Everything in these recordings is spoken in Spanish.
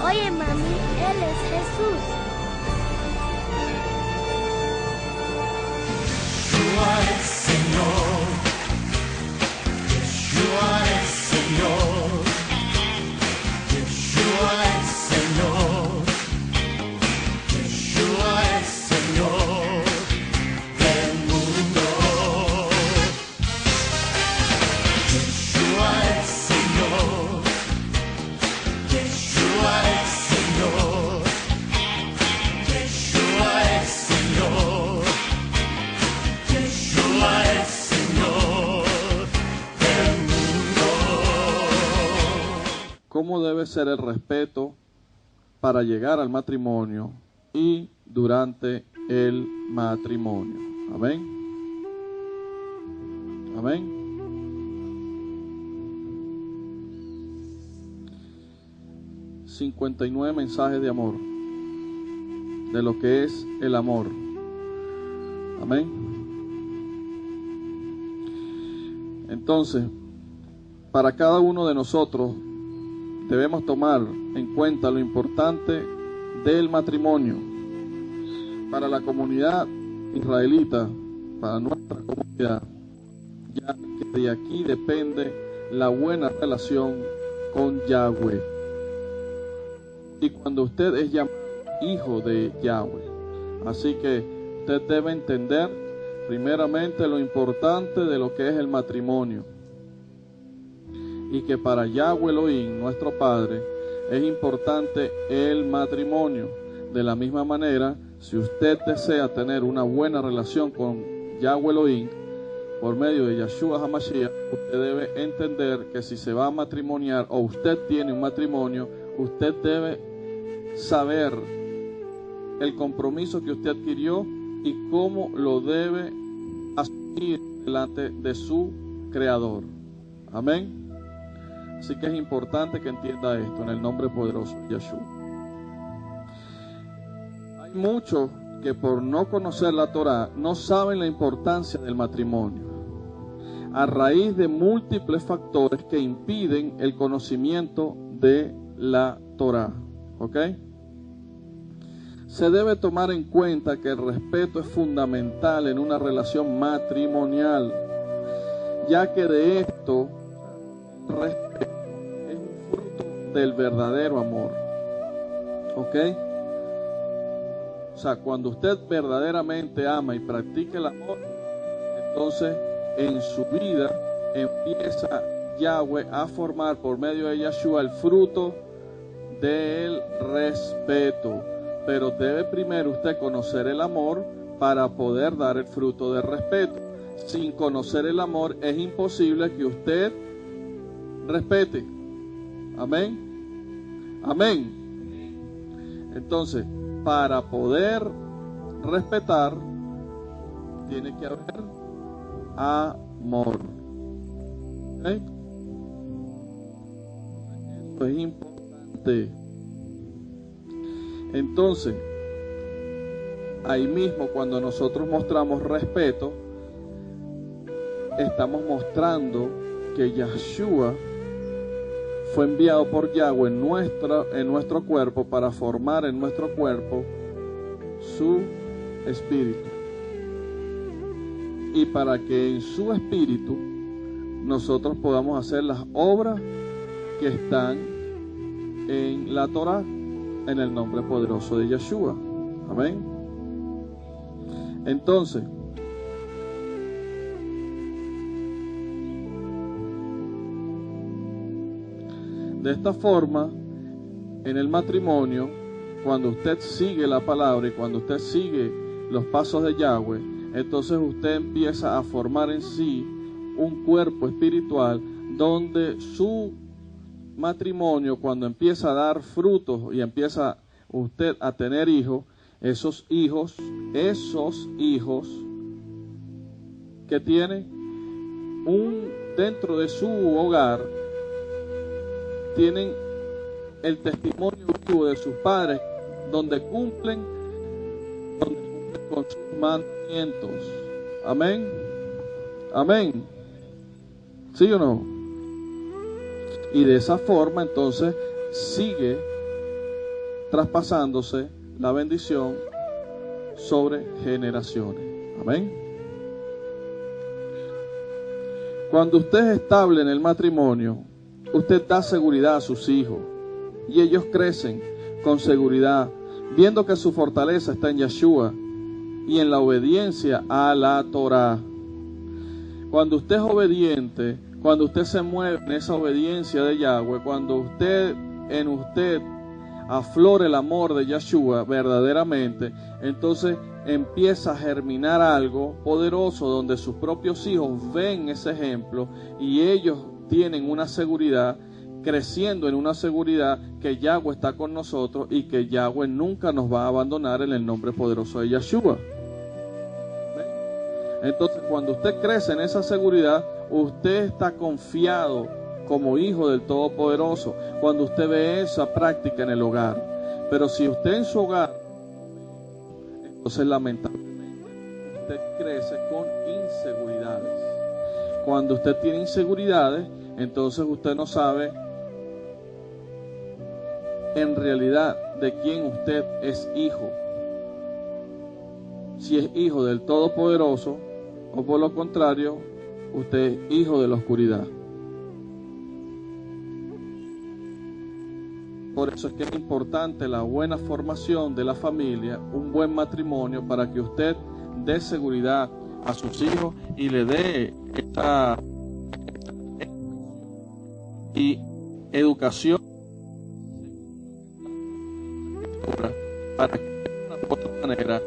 Oye, mami, Él es Jesús. Yeshua es Señor. Yeshua es Señor. Yeshua es Señor. Yeshua es Señor del mundo. Yeshua es Señor. Yeshua es Señor. Yeshua es Señor. Yeshua es Señor del mundo. ¿Cómo debe ser el respeto para llegar al matrimonio y durante el matrimonio? Amén. Amén. ...59 mensajes de amor... ...de lo que es el amor. Amén. Entonces, para cada uno de nosotros... debemos tomar en cuenta lo importante del matrimonio. Para la comunidad israelita, para nuestra comunidad, ya que de aquí depende la buena relación con Yahweh. Y cuando usted es llamado hijo de Yahweh, así que usted debe entender primeramente lo importante de lo que es el matrimonio. Y que para Yahweh Elohim, nuestro Padre, es importante el matrimonio. De la misma manera, si usted desea tener una buena relación con Yahweh Elohim, por medio de Yeshua HaMashiach, usted debe entender que si se va a matrimoniar o usted tiene un matrimonio, usted debe saber el compromiso que usted adquirió y cómo lo debe asumir delante de su Creador. Amén. Así que es importante que entienda esto en el nombre poderoso de Yeshua. Hay muchos que por no conocer la Torá no saben la importancia del matrimonio, a raíz de múltiples factores que impiden el conocimiento de la Torá. ¿Ok? Se debe tomar en cuenta que el respeto es fundamental en una relación matrimonial, ya que de esto respeto es un fruto del verdadero amor. ¿Ok? O sea, cuando usted verdaderamente ama y practica el amor, entonces en su vida empieza Yahweh a formar por medio de Yeshua el fruto del respeto. Pero debe primero usted conocer el amor para poder dar el fruto del respeto. Sin conocer el amor es imposible que usted respete. Amén. Amén. Entonces, para poder respetar, tiene que haber amor. ¿Ok? Eso es importante. Entonces, ahí mismo cuando nosotros mostramos respeto, estamos mostrando que Yeshua fue enviado por Yahweh en nuestro cuerpo para formar en nuestro cuerpo su espíritu. Y para que en su espíritu nosotros podamos hacer las obras que están en la Torá, en el nombre poderoso de Yeshua. Amén. Entonces, de esta forma, en el matrimonio, cuando usted sigue la palabra y cuando usted sigue los pasos de Yahweh, entonces usted empieza a formar en sí un cuerpo espiritual donde su matrimonio, cuando empieza a dar frutos y empieza usted a tener hijos, esos hijos que tienen dentro de su hogar, tienen el testimonio vivo de sus padres, donde cumplen con sus mandamientos. Amén. Amén. ¿Sí o no? Y de esa forma entonces sigue traspasándose la bendición sobre generaciones. Amén. Cuando usted es estable en el matrimonio, usted da seguridad a sus hijos y ellos crecen con seguridad, viendo que su fortaleza está en Yeshua y en la obediencia a la Torah. Cuando usted es obediente, cuando usted se mueve en esa obediencia de Yahweh, cuando en usted aflora el amor de Yeshua verdaderamente, entonces empieza a germinar algo poderoso donde sus propios hijos ven ese ejemplo y ellos tienen una seguridad, creciendo en una seguridad que Yahweh está con nosotros y que Yahweh nunca nos va a abandonar en el nombre poderoso de Yeshua. Entonces, cuando usted crece en esa seguridad, usted está confiado como hijo del Todopoderoso, cuando usted ve esa práctica en el hogar. Pero si usted en su hogar, entonces lamentablemente usted crece con inseguridades. Cuando usted tiene inseguridades, entonces usted no sabe en realidad de quién usted es hijo. Si es hijo del Todopoderoso o por lo contrario, usted es hijo de la oscuridad. Por eso es que es importante la buena formación de la familia, un buen matrimonio, para que usted dé seguridad a sus hijos y le dé esta y educación para que de otra manera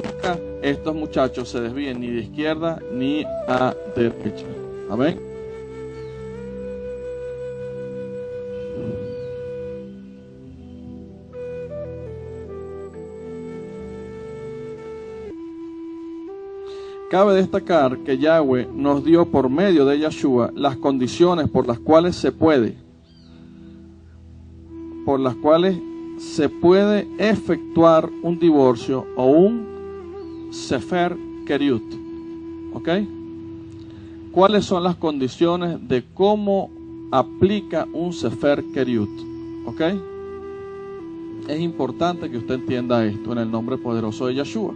nunca estos muchachos se desvíen ni de izquierda ni a derecha. Amén. Cabe destacar que Yahweh nos dio por medio de Yeshua las condiciones por las cuales se puede efectuar un divorcio o un Sefer Keriut. ¿Ok? ¿Cuáles son las condiciones de cómo aplica un Sefer Keriut? ¿Ok? Es importante que usted entienda esto en el nombre poderoso de Yeshua.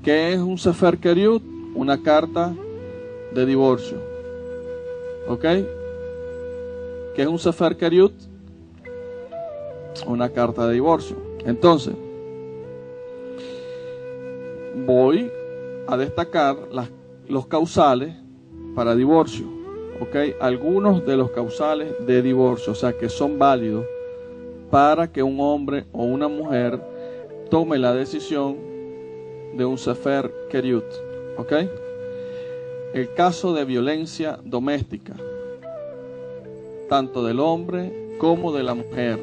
¿Qué es un Sefer Keriut? Una carta de divorcio. ¿Ok? ¿Qué es un Sefer Keriut? Una carta de divorcio. Entonces, voy a destacar los causales para divorcio. ¿Ok? Algunos de los causales de divorcio, o sea, que son válidos para que un hombre o una mujer tome la decisión de un Sefer Keriut. ¿Ok? El caso de violencia doméstica, tanto del hombre como de la mujer.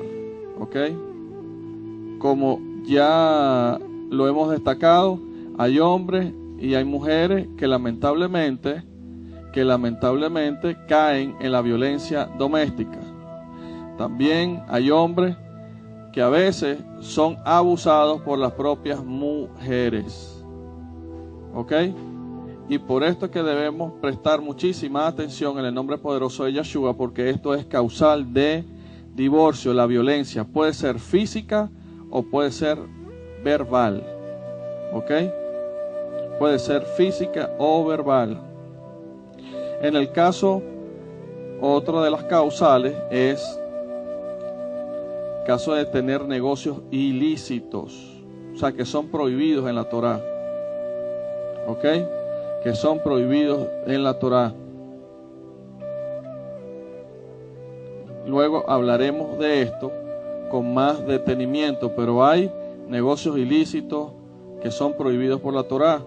¿Ok? Como ya lo hemos destacado, hay hombres y hay mujeres que lamentablemente caen en la violencia doméstica. También hay hombres que a veces son abusados por las propias mujeres. ¿Ok? Y por esto es que debemos prestar muchísima atención en el nombre poderoso de Yeshua, porque esto es causal de divorcio. La violencia puede ser física o puede ser verbal. ¿Ok? Puede ser física o verbal. En el caso, otra de las causales es caso de tener negocios ilícitos, o sea, que son prohibidos en la Torah. ¿Ok? Que son prohibidos en la Torah. Luego hablaremos de esto con más detenimiento, pero hay negocios ilícitos que son prohibidos por la Torah,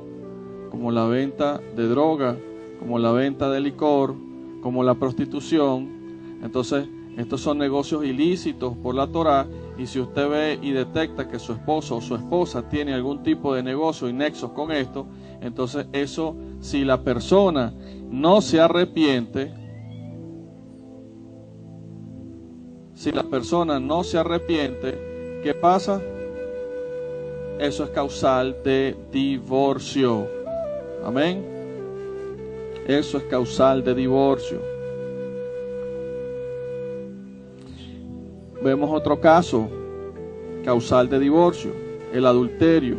como la venta de droga, como la venta de licor, como la prostitución. Entonces, estos son negocios ilícitos por la Torah, y si usted ve y detecta que su esposo o su esposa tiene algún tipo de negocio y nexos con esto, entonces eso, si la persona no se arrepiente, ¿qué pasa? Eso es causal de divorcio. Amén. Eso es causal de divorcio. vemos otro caso causal de divorcio, el adulterio,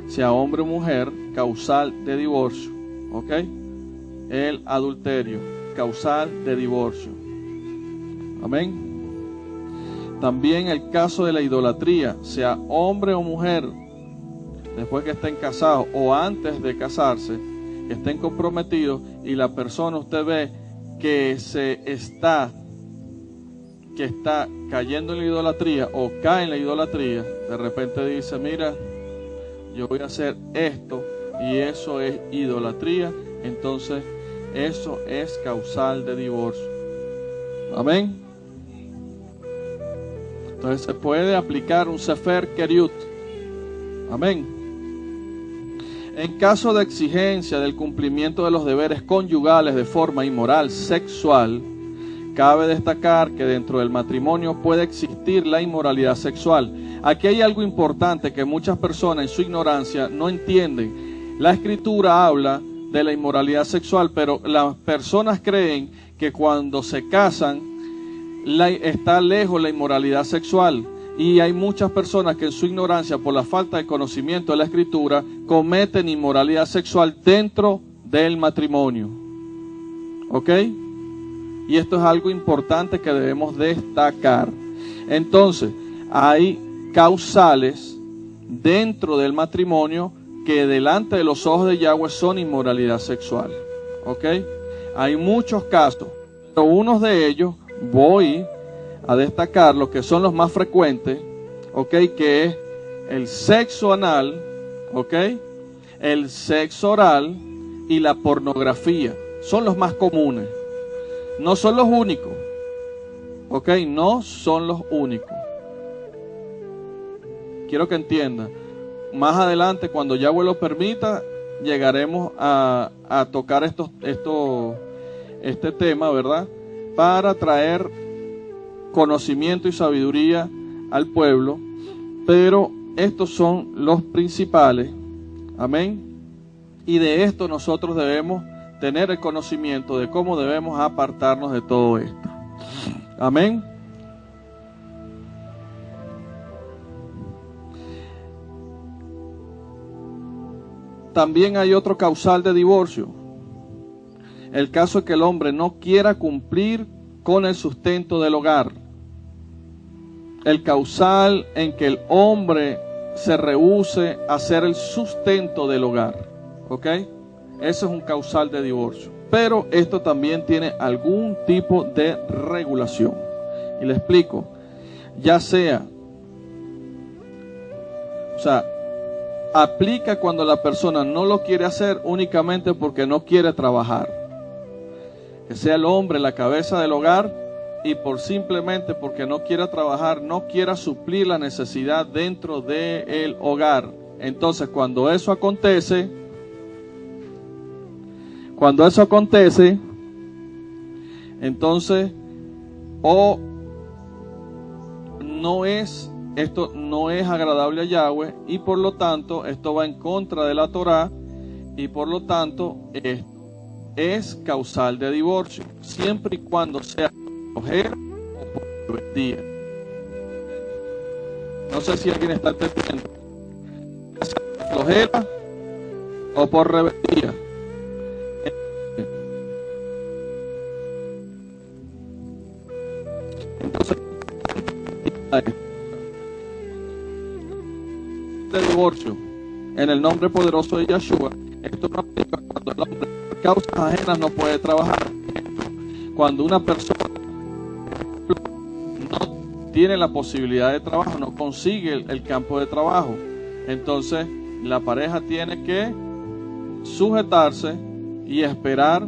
sea hombre o mujer, causal de divorcio, ¿ok? El adulterio, causal de divorcio. Amén. También el caso de la idolatría, sea hombre o mujer, después que estén casados o antes de casarse, que estén comprometidos y la persona usted ve que está cayendo en la idolatría o cae en la idolatría, de repente dice, mira, yo voy a hacer esto y eso es idolatría, entonces eso es causal de divorcio. Amén. Entonces se puede aplicar un sefer keriut. Amén. En caso de exigencia del cumplimiento de los deberes conyugales de forma inmoral sexual, cabe destacar que dentro del matrimonio puede existir la inmoralidad sexual. Aquí hay algo importante que muchas personas en su ignorancia no entienden. La Escritura habla de la inmoralidad sexual, pero las personas creen que cuando se casan está lejos la inmoralidad sexual. Y hay muchas personas que en su ignorancia, por la falta de conocimiento de la Escritura, cometen inmoralidad sexual dentro del matrimonio. ¿Ok? Y esto es algo importante que debemos destacar. Entonces, hay causales dentro del matrimonio que delante de los ojos de Yahweh son inmoralidad sexual. ¿Ok? Hay muchos casos, pero unos de ellos voy a destacar los que son los más frecuentes, ¿ok? Que es el sexo anal, ¿ok? El sexo oral y la pornografía. Son los más comunes. No son los únicos, ¿ok? No son los únicos. Quiero que entiendan. Más adelante, cuando Yahweh lo permita, llegaremos a tocar este tema, ¿verdad? Para traer conocimiento y sabiduría al pueblo, pero estos son los principales. Amén. Y de esto nosotros debemos tener el conocimiento de cómo debemos apartarnos de todo esto. Amén. También hay otro causal de divorcio. El caso es que el hombre no quiera cumplir con el sustento del hogar. El causal en que el hombre se rehúse a hacer el sustento del hogar. ¿Ok? Ese es un causal de divorcio. Pero esto también tiene algún tipo de regulación. Y le explico. Ya sea, aplica cuando la persona no lo quiere hacer únicamente porque no quiere trabajar. Que sea el hombre la cabeza del hogar y simplemente porque no quiera trabajar, no quiera suplir la necesidad dentro del hogar. Entonces cuando eso acontece, entonces esto no es agradable a Yahweh y por lo tanto esto va en contra de la Torá y por lo tanto es causal de divorcio, siempre y cuando sea por flojera o por rebeldía. No sé si alguien está entendiendo. ¿Por flojera o por rebeldía? Entonces, de divorcio en el nombre poderoso de Yahshua, esto no aplica cuando el hombre por causas ajenas no puede trabajar. Cuando una persona no tiene la posibilidad de trabajo, no consigue el campo de trabajo, entonces la pareja tiene que sujetarse y esperar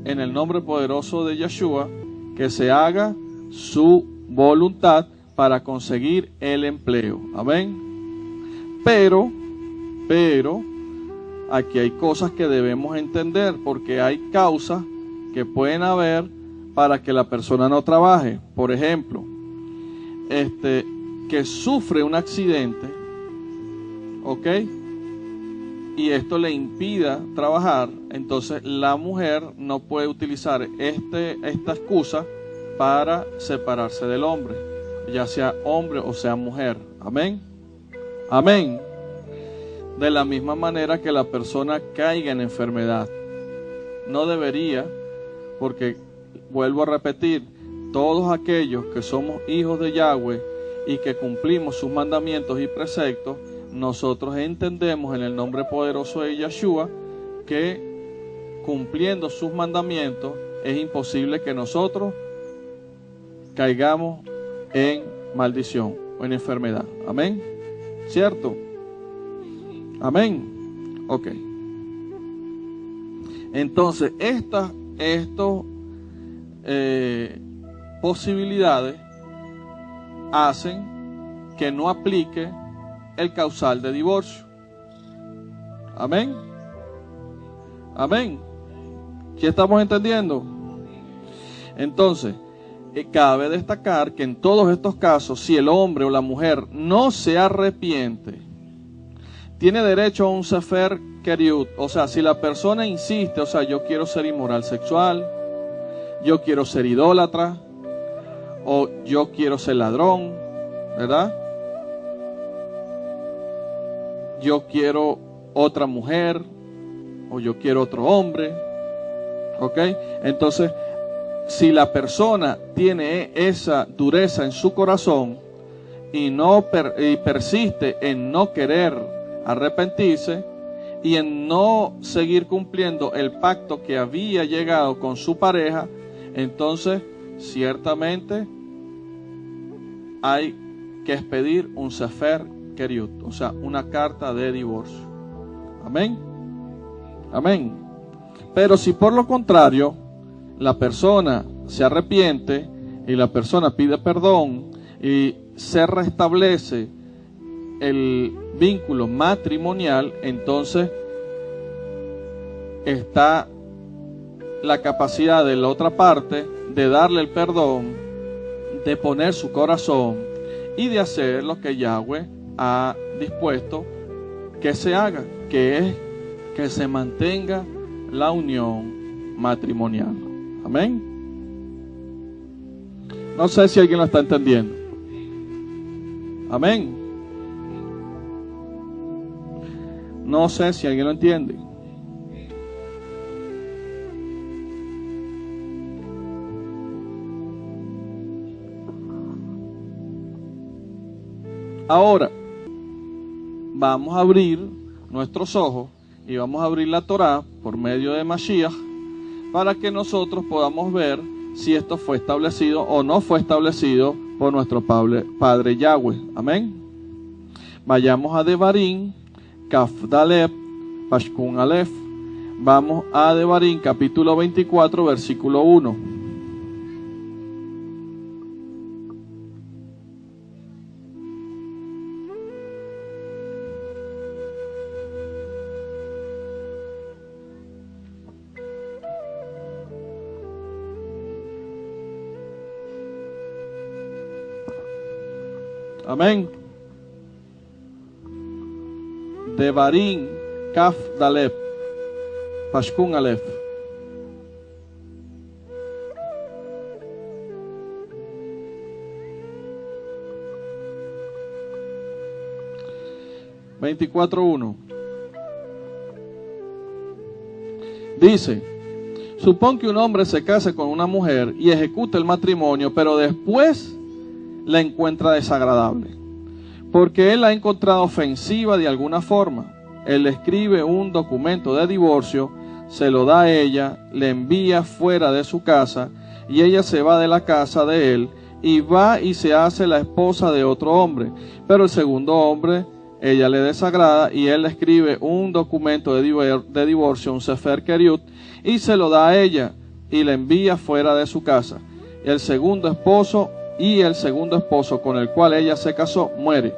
en el nombre poderoso de Yahshua que se haga su voluntad para conseguir el empleo. Amén. Pero aquí hay cosas que debemos entender, porque hay causas que pueden haber para que la persona no trabaje. Por ejemplo, que sufre un accidente, ¿ok? Y esto le impida trabajar, entonces la mujer no puede utilizar esta excusa para separarse del hombre. ya sea hombre o sea mujer. Amén. Amén. De la misma manera que la persona caiga en enfermedad. No debería, porque vuelvo a repetir, todos aquellos que somos hijos de Yahweh y que cumplimos sus mandamientos y preceptos, nosotros entendemos en el nombre poderoso de Yeshua que cumpliendo sus mandamientos es imposible que nosotros caigamos en maldición o en enfermedad. Amén. ¿Cierto? Amén. Ok. Entonces, estas posibilidades hacen que no aplique el causal de divorcio. Amén. Amén. ¿Sí estamos entendiendo? Entonces, cabe destacar que en todos estos casos, si el hombre o la mujer no se arrepiente, tiene derecho a un sefer keriut. O sea, si la persona insiste, o sea, yo quiero ser inmoral sexual, yo quiero ser idólatra, o yo quiero ser ladrón, ¿verdad? Yo quiero otra mujer, o yo quiero otro hombre, ¿ok? Entonces, si la persona tiene esa dureza en su corazón y persiste en no querer arrepentirse y en no seguir cumpliendo el pacto que había llegado con su pareja, entonces ciertamente hay que expedir un sefer keriut, o sea, una carta de divorcio. Amén. Amén. Pero si por lo contrario la persona se arrepiente y la persona pide perdón y se restablece el vínculo matrimonial, entonces está la capacidad de la otra parte de darle el perdón, de poner su corazón y de hacer lo que Yahweh ha dispuesto que se haga, que es que se mantenga la unión matrimonial. Amén. No sé si alguien lo está entendiendo. Amén. No sé si alguien lo entiende. Ahora, vamos a abrir nuestros ojos y vamos a abrir la Torá por medio de Mashiach para que nosotros podamos ver si esto fue establecido o no fue establecido por nuestro Padre Yahweh. Amén. Vayamos a Devarim, Kaf Dalep, Pashkun Alef. Vamos a Devarim, capítulo 24, versículo 1. Amén. Devarim, Kaf Dalep, Pashkun Alef. (24:1) dice: supón que un hombre se case con una mujer y ejecute el matrimonio, pero después la encuentra desagradable, porque él la ha encontrado ofensiva de alguna forma. Él le escribe un documento de divorcio, se lo da a ella, le envía fuera de su casa, y ella se va de la casa de él, y va y se hace la esposa de otro hombre. Pero el segundo hombre, ella le desagrada, y él le escribe un documento de divorcio, un sefer keriut, y se lo da a ella, y le envía fuera de su casa. El segundo esposo con el cual ella se casó muere.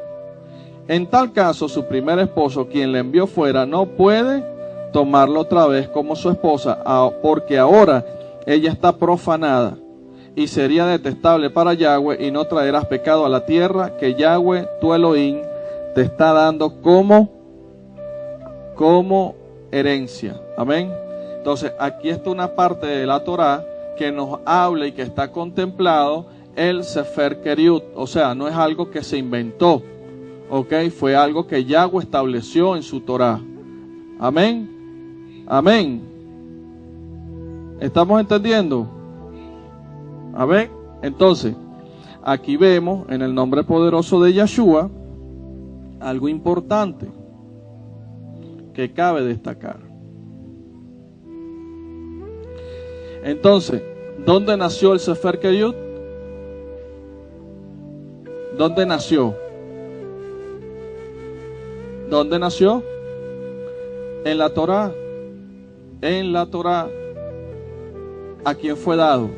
En tal caso, su primer esposo, quien le envió fuera, no puede tomarlo otra vez como su esposa, porque ahora ella está profanada y sería detestable para Yahweh, y no traerás pecado a la tierra que Yahweh, tu Elohim, te está dando como herencia. Amén. Entonces, aquí está una parte de la Torá que nos habla y que está contemplado el Sefer Keriut. O sea, no es algo que se inventó. ¿Ok? Fue algo que Yahweh estableció en su Torah. Amén. Amén. ¿Estamos entendiendo? Amén. Entonces, aquí vemos en el nombre poderoso de Yeshua algo importante que cabe destacar. Entonces, ¿dónde nació el Sefer Keriut? ¿Dónde nació? ¿Dónde nació? En la Torá. En la Torá. ¿A quién fue dado?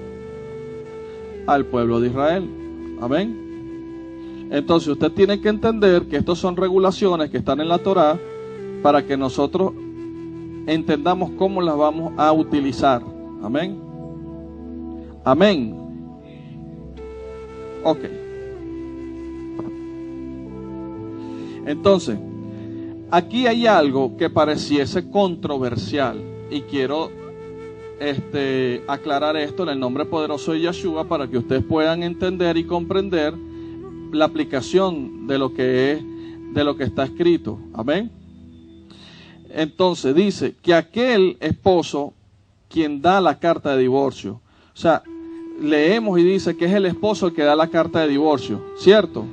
Al pueblo de Israel. Amén. Entonces usted tiene que entender que estas son regulaciones que están en la Torá para que nosotros entendamos cómo las vamos a utilizar. Amén. Amén. Ok. Entonces, aquí hay algo que pareciese controversial y quiero aclarar esto en el nombre poderoso de Yeshua para que ustedes puedan entender y comprender la aplicación de lo que es, de lo que está escrito. Amén. Entonces dice que aquel esposo quien da la carta de divorcio, o sea, leemos y dice que es el esposo el que da la carta de divorcio, ¿cierto?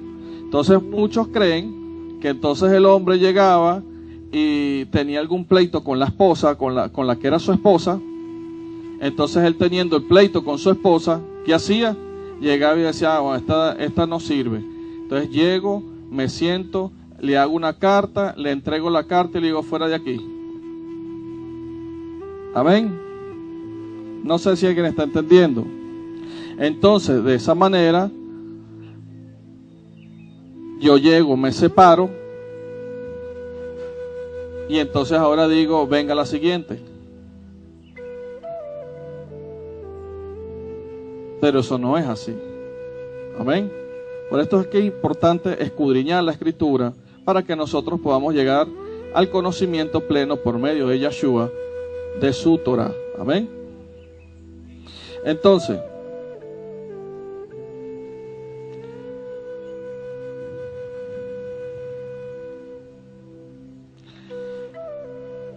Entonces muchos creen que entonces el hombre llegaba y tenía algún pleito con la esposa, con la que era su esposa. Entonces él, teniendo el pleito con su esposa, ¿qué hacía? Llegaba y decía, bueno, esta no sirve. Entonces llego, me siento, le hago una carta, le entrego la carta y le digo, fuera de aquí. Amén. No sé si alguien está entendiendo. Entonces, de esa manera, yo llego, me separo, y entonces ahora digo, venga la siguiente. Pero eso no es así. Amén. Por esto es que es importante escudriñar la Escritura para que nosotros podamos llegar al conocimiento pleno por medio de Yeshua, de su Torah. Amén. Entonces,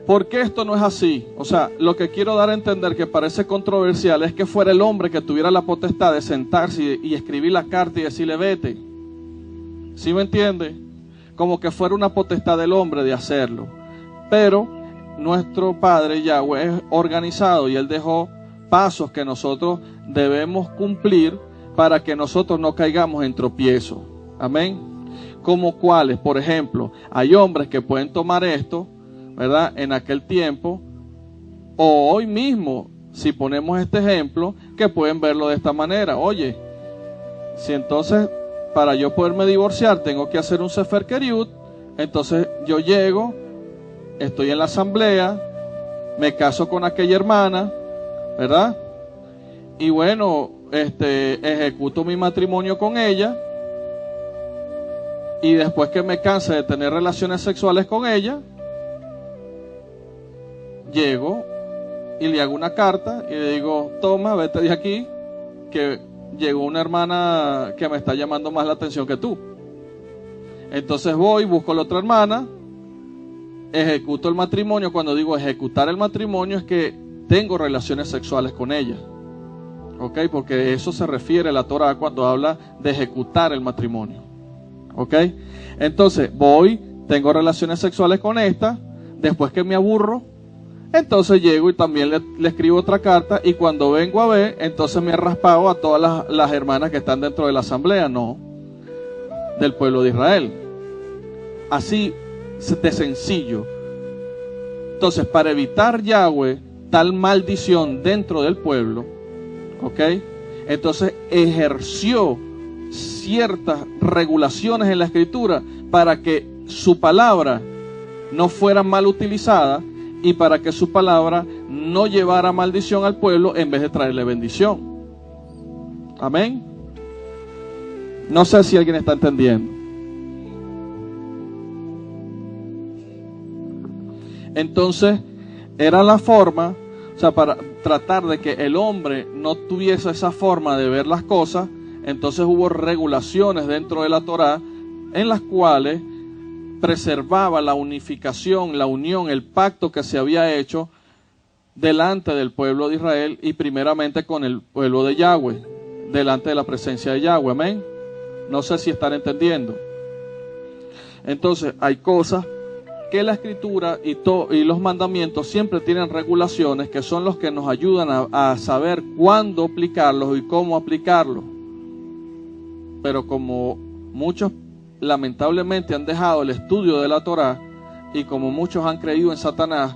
¿por qué esto no es así? O sea, lo que quiero dar a entender que parece controversial es que fuera el hombre que tuviera la potestad de sentarse y escribir la carta y decirle vete. ¿Sí me entiende? Como que fuera una potestad del hombre de hacerlo. Pero nuestro Padre Yahweh es organizado y Él dejó pasos que nosotros debemos cumplir para que nosotros no caigamos en tropiezo. Amén. Como cuáles, por ejemplo, hay hombres que pueden tomar esto, ¿verdad? En aquel tiempo, o hoy mismo, si ponemos este ejemplo, que pueden verlo de esta manera. Oye, si entonces para yo poderme divorciar tengo que hacer un Sefer Keriut, entonces yo llego, estoy en la asamblea, me caso con aquella hermana, ¿verdad? Y bueno, ejecuto mi matrimonio con ella, y después que me canse de tener relaciones sexuales con ella, llego y le hago una carta y le digo, toma, vete de aquí, que llegó una hermana que me está llamando más la atención que tú. Entonces voy, busco a la otra hermana, ejecuto el matrimonio. Cuando digo ejecutar el matrimonio es que tengo relaciones sexuales con ella. ¿Ok? Porque eso se refiere a la Torah cuando habla de ejecutar el matrimonio. ¿Ok? Entonces voy, tengo relaciones sexuales con esta, después que me aburro, entonces llego y también le escribo otra carta, y cuando vengo a ver, entonces me he raspado a todas las hermanas que están dentro de la asamblea, no, del pueblo de Israel. Así de sencillo. Entonces, para evitar Yahweh tal maldición dentro del pueblo, ¿ok? Entonces ejerció ciertas regulaciones en la Escritura para que su palabra no fuera mal utilizada y para que su palabra no llevara maldición al pueblo en vez de traerle bendición. Amén. No sé si alguien está entendiendo. Entonces, era la forma, o sea, para tratar de que el hombre no tuviese esa forma de ver las cosas, entonces hubo regulaciones dentro de la Torá en las cuales preservaba la unificación, la unión, el pacto que se había hecho delante del pueblo de Israel y primeramente con el pueblo de Yahweh, delante de la presencia de Yahweh. Amén. No sé si están entendiendo. Entonces hay cosas que la escritura y los mandamientos siempre tienen regulaciones que son los que nos ayudan a saber cuándo aplicarlos y cómo aplicarlos. Pero como muchos lamentablemente han dejado el estudio de la Torá y como muchos han creído en Satanás,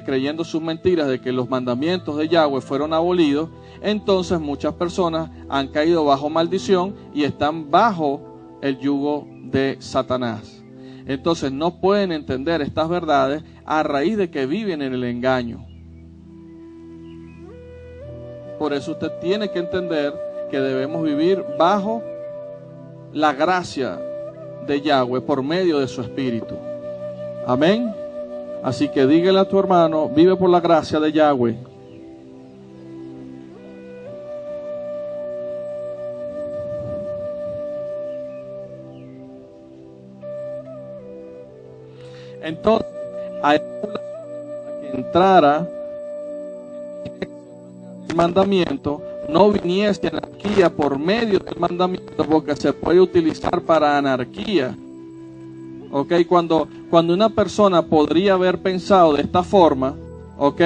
creyendo sus mentiras de que los mandamientos de Yahweh fueron abolidos, entonces muchas personas han caído bajo maldición y están bajo el yugo de Satanás. Entonces no pueden entender estas verdades a raíz de que viven en el engaño. Por eso usted tiene que entender que debemos vivir bajo la gracia de Yahweh por medio de su Espíritu. Amén. Así que dígale a tu hermano, vive por la gracia de Yahweh. Entonces, a que entrara el mandamiento, no viniese anarquía por medio del mandamiento, porque se puede utilizar para anarquía. ¿Ok? Cuando una persona podría haber pensado de esta forma, ¿ok?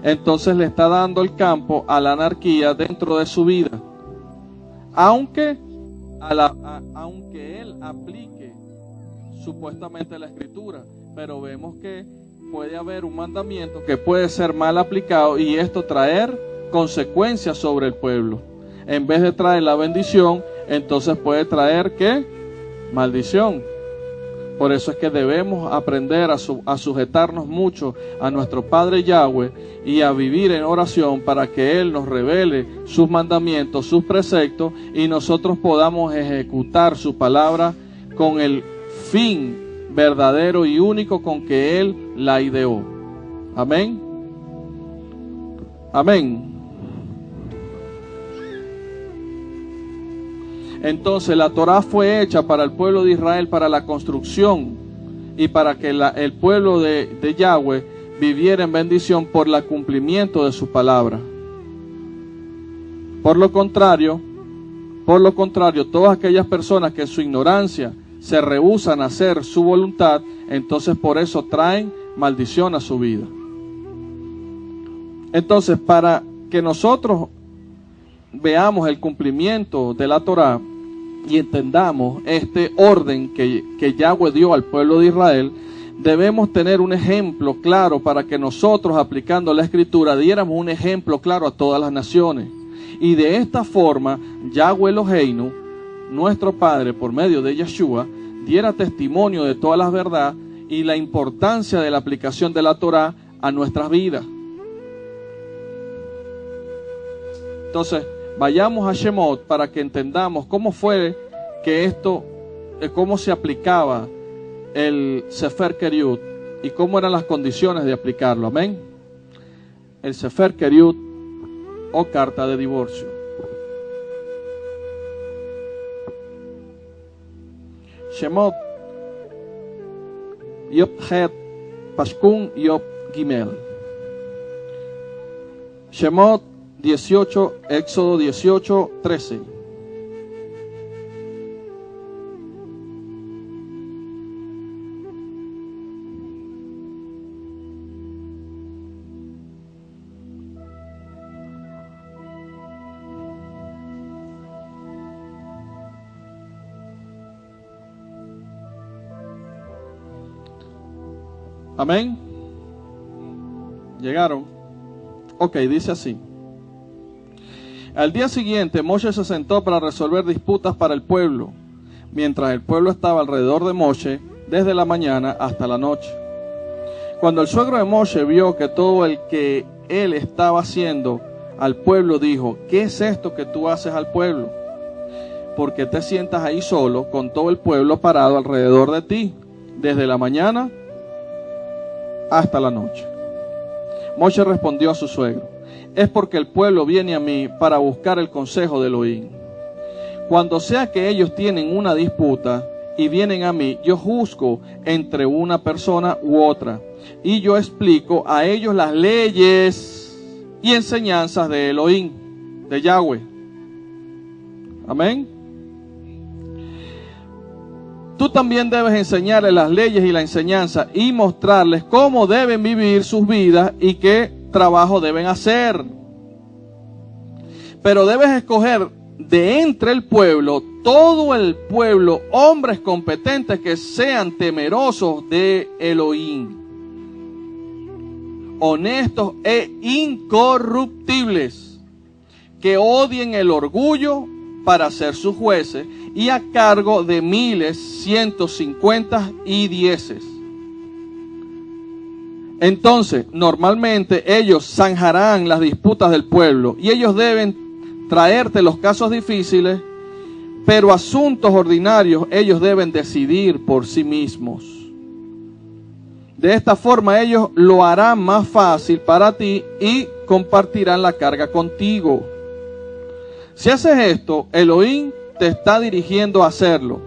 Entonces le está dando el campo a la anarquía dentro de su vida. Aunque él aplique supuestamente la escritura, pero vemos que puede haber un mandamiento que puede ser mal aplicado y esto traer consecuencias sobre el pueblo. En vez de traer la bendición, entonces puede traer ¿qué? Maldición. Por eso es que debemos aprender a sujetarnos mucho a nuestro Padre Yahweh y a vivir en oración para que Él nos revele sus mandamientos, sus preceptos y nosotros podamos ejecutar su palabra con el fin verdadero y único con que Él la ideó. Amén. Amén. Entonces la Torá fue hecha para el pueblo de Israel, para la construcción y para que el pueblo de Yahweh viviera en bendición por el cumplimiento de su palabra. Por lo contrario, todas aquellas personas que en su ignorancia se rehúsan a hacer su voluntad, entonces por eso traen maldición a su vida. Entonces, para que nosotros veamos el cumplimiento de la Torá y entendamos este orden que Yahweh dio al pueblo de Israel, debemos tener un ejemplo claro para que nosotros, aplicando la Escritura, diéramos un ejemplo claro a todas las naciones. Y de esta forma, Yahweh Eloheinu, nuestro Padre, por medio de Yeshua, diera testimonio de todas las verdades y la importancia de la aplicación de la Torá a nuestras vidas. Entonces, vayamos a Shemot para que entendamos cómo fue que cómo se aplicaba el Sefer Keriut y cómo eran las condiciones de aplicarlo. Amén. El Sefer Keriut o carta de divorcio. Shemot Yop Het Pashkun Yop Gimel. Shemot 18, Éxodo 18, 13. Amén. ¿Llegaron? Ok, dice así. Al día siguiente, Moshe se sentó para resolver disputas para el pueblo, mientras el pueblo estaba alrededor de Moshe desde la mañana hasta la noche. Cuando el suegro de Moshe vio que todo el que él estaba haciendo al pueblo, dijo: ¿qué es esto que tú haces al pueblo? ¿Por qué te sientas ahí solo con todo el pueblo parado alrededor de ti, desde la mañana hasta la noche? Moshe respondió a su suegro: es porque el pueblo viene a mí para buscar el consejo de Elohim. Cuando sea que ellos tienen una disputa y vienen a mí, yo juzgo entre una persona u otra, y yo explico a ellos las leyes y enseñanzas de Elohim, de Yahweh. Amén. Tú también debes enseñarles las leyes y la enseñanza y mostrarles cómo deben vivir sus vidas y qué trabajo deben hacer. Pero debes escoger de entre el pueblo, todo el pueblo, hombres competentes que sean temerosos de Elohim, honestos e incorruptibles, que odien el orgullo para ser sus jueces y a cargo de miles, 150 y 10. Entonces, normalmente ellos zanjarán las disputas del pueblo y ellos deben traerte los casos difíciles, pero asuntos ordinarios ellos deben decidir por sí mismos. De esta forma ellos lo harán más fácil para ti y compartirán la carga contigo. Si haces esto, Elohim te está dirigiendo a hacerlo,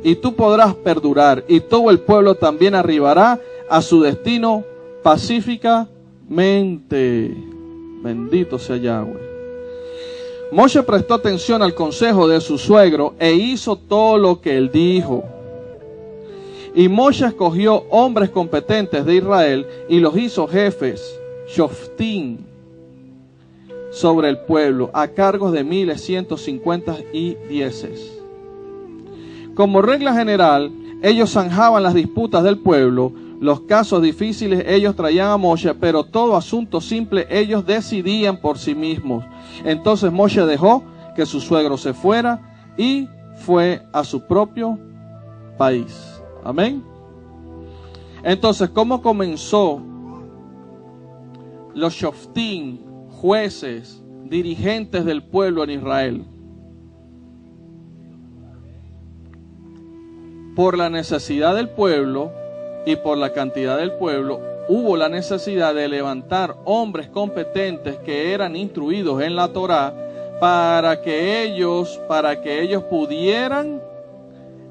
y tú podrás perdurar, y todo el pueblo también arribará a su destino pacíficamente. Bendito sea Yahweh. Moshe prestó atención al consejo de su suegro e hizo todo lo que él dijo. Y Moshe escogió hombres competentes de Israel y los hizo jefes, shoftim, sobre el pueblo, a cargos de miles, 150 y 10. Como regla general, ellos zanjaban las disputas del pueblo, los casos difíciles ellos traían a Moshe, pero todo asunto simple ellos decidían por sí mismos. Entonces Moshe dejó que su suegro se fuera y fue a su propio país. Amén. Entonces, ¿cómo comenzó los shoftim, jueces, dirigentes del pueblo en Israel? Por la necesidad del pueblo y por la cantidad del pueblo, hubo la necesidad de levantar hombres competentes que eran instruidos en la Torá para que ellos pudieran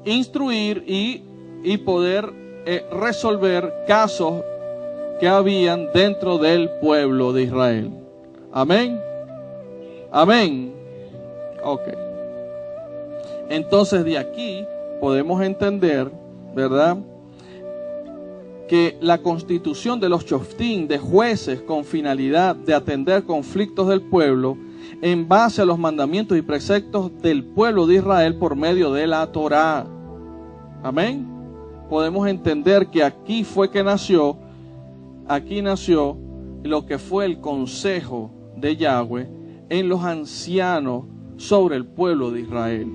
instruir y poder resolver casos que habían dentro del pueblo de Israel. Amén. Amén. Ok. Entonces de aquí podemos entender, ¿verdad?, que la constitución de los shoftim, de jueces con finalidad de atender conflictos del pueblo en base a los mandamientos y preceptos del pueblo de Israel por medio de la Torá. Amén. Podemos entender que aquí nació lo que fue el consejo de Yahweh en los ancianos sobre el pueblo de Israel.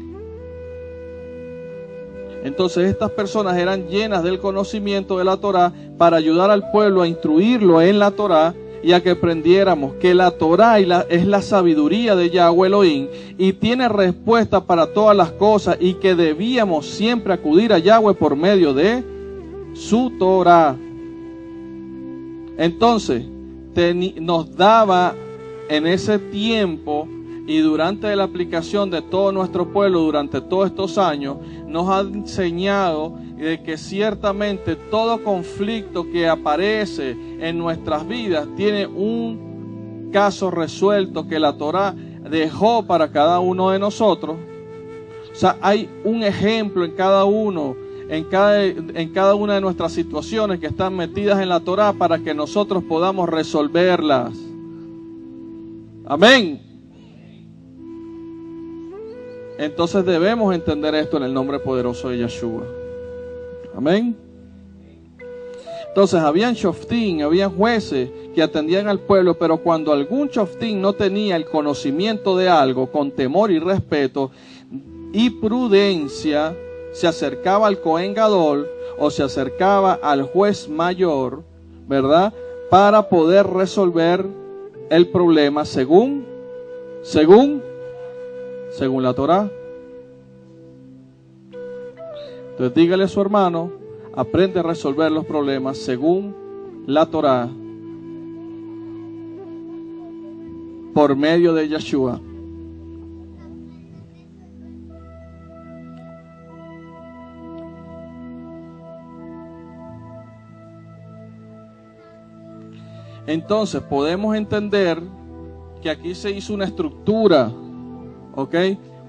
Entonces estas personas eran llenas del conocimiento de la Torá para ayudar al pueblo a instruirlo en la Torá y a que aprendiéramos que la Torá es la sabiduría de Yahweh Elohim y tiene respuesta para todas las cosas y que debíamos siempre acudir a Yahweh por medio de su Torá. Entonces nos daba en ese tiempo y durante la aplicación de todo nuestro pueblo durante todos estos años, nos ha enseñado de que ciertamente todo conflicto que aparece en nuestras vidas tiene un caso resuelto que la Torá dejó para cada uno de nosotros. O sea, hay un ejemplo en cada uno, en cada una de nuestras situaciones que están metidas en la Torá para que nosotros podamos resolverlas. Amén. Entonces debemos entender esto en el nombre poderoso de Yeshua. Amén. Entonces habían shoftim, habían jueces que atendían al pueblo, pero cuando algún shoftim no tenía el conocimiento de algo, con temor y respeto y prudencia, se acercaba al Cohen Gadol o se acercaba al juez mayor, ¿verdad?, para poder resolver el problema según la Torá. Entonces dígale a su hermano, aprende a resolver los problemas según la Torá. por medio de Yeshua. Entonces podemos entender que aquí se hizo una estructura, ¿ok?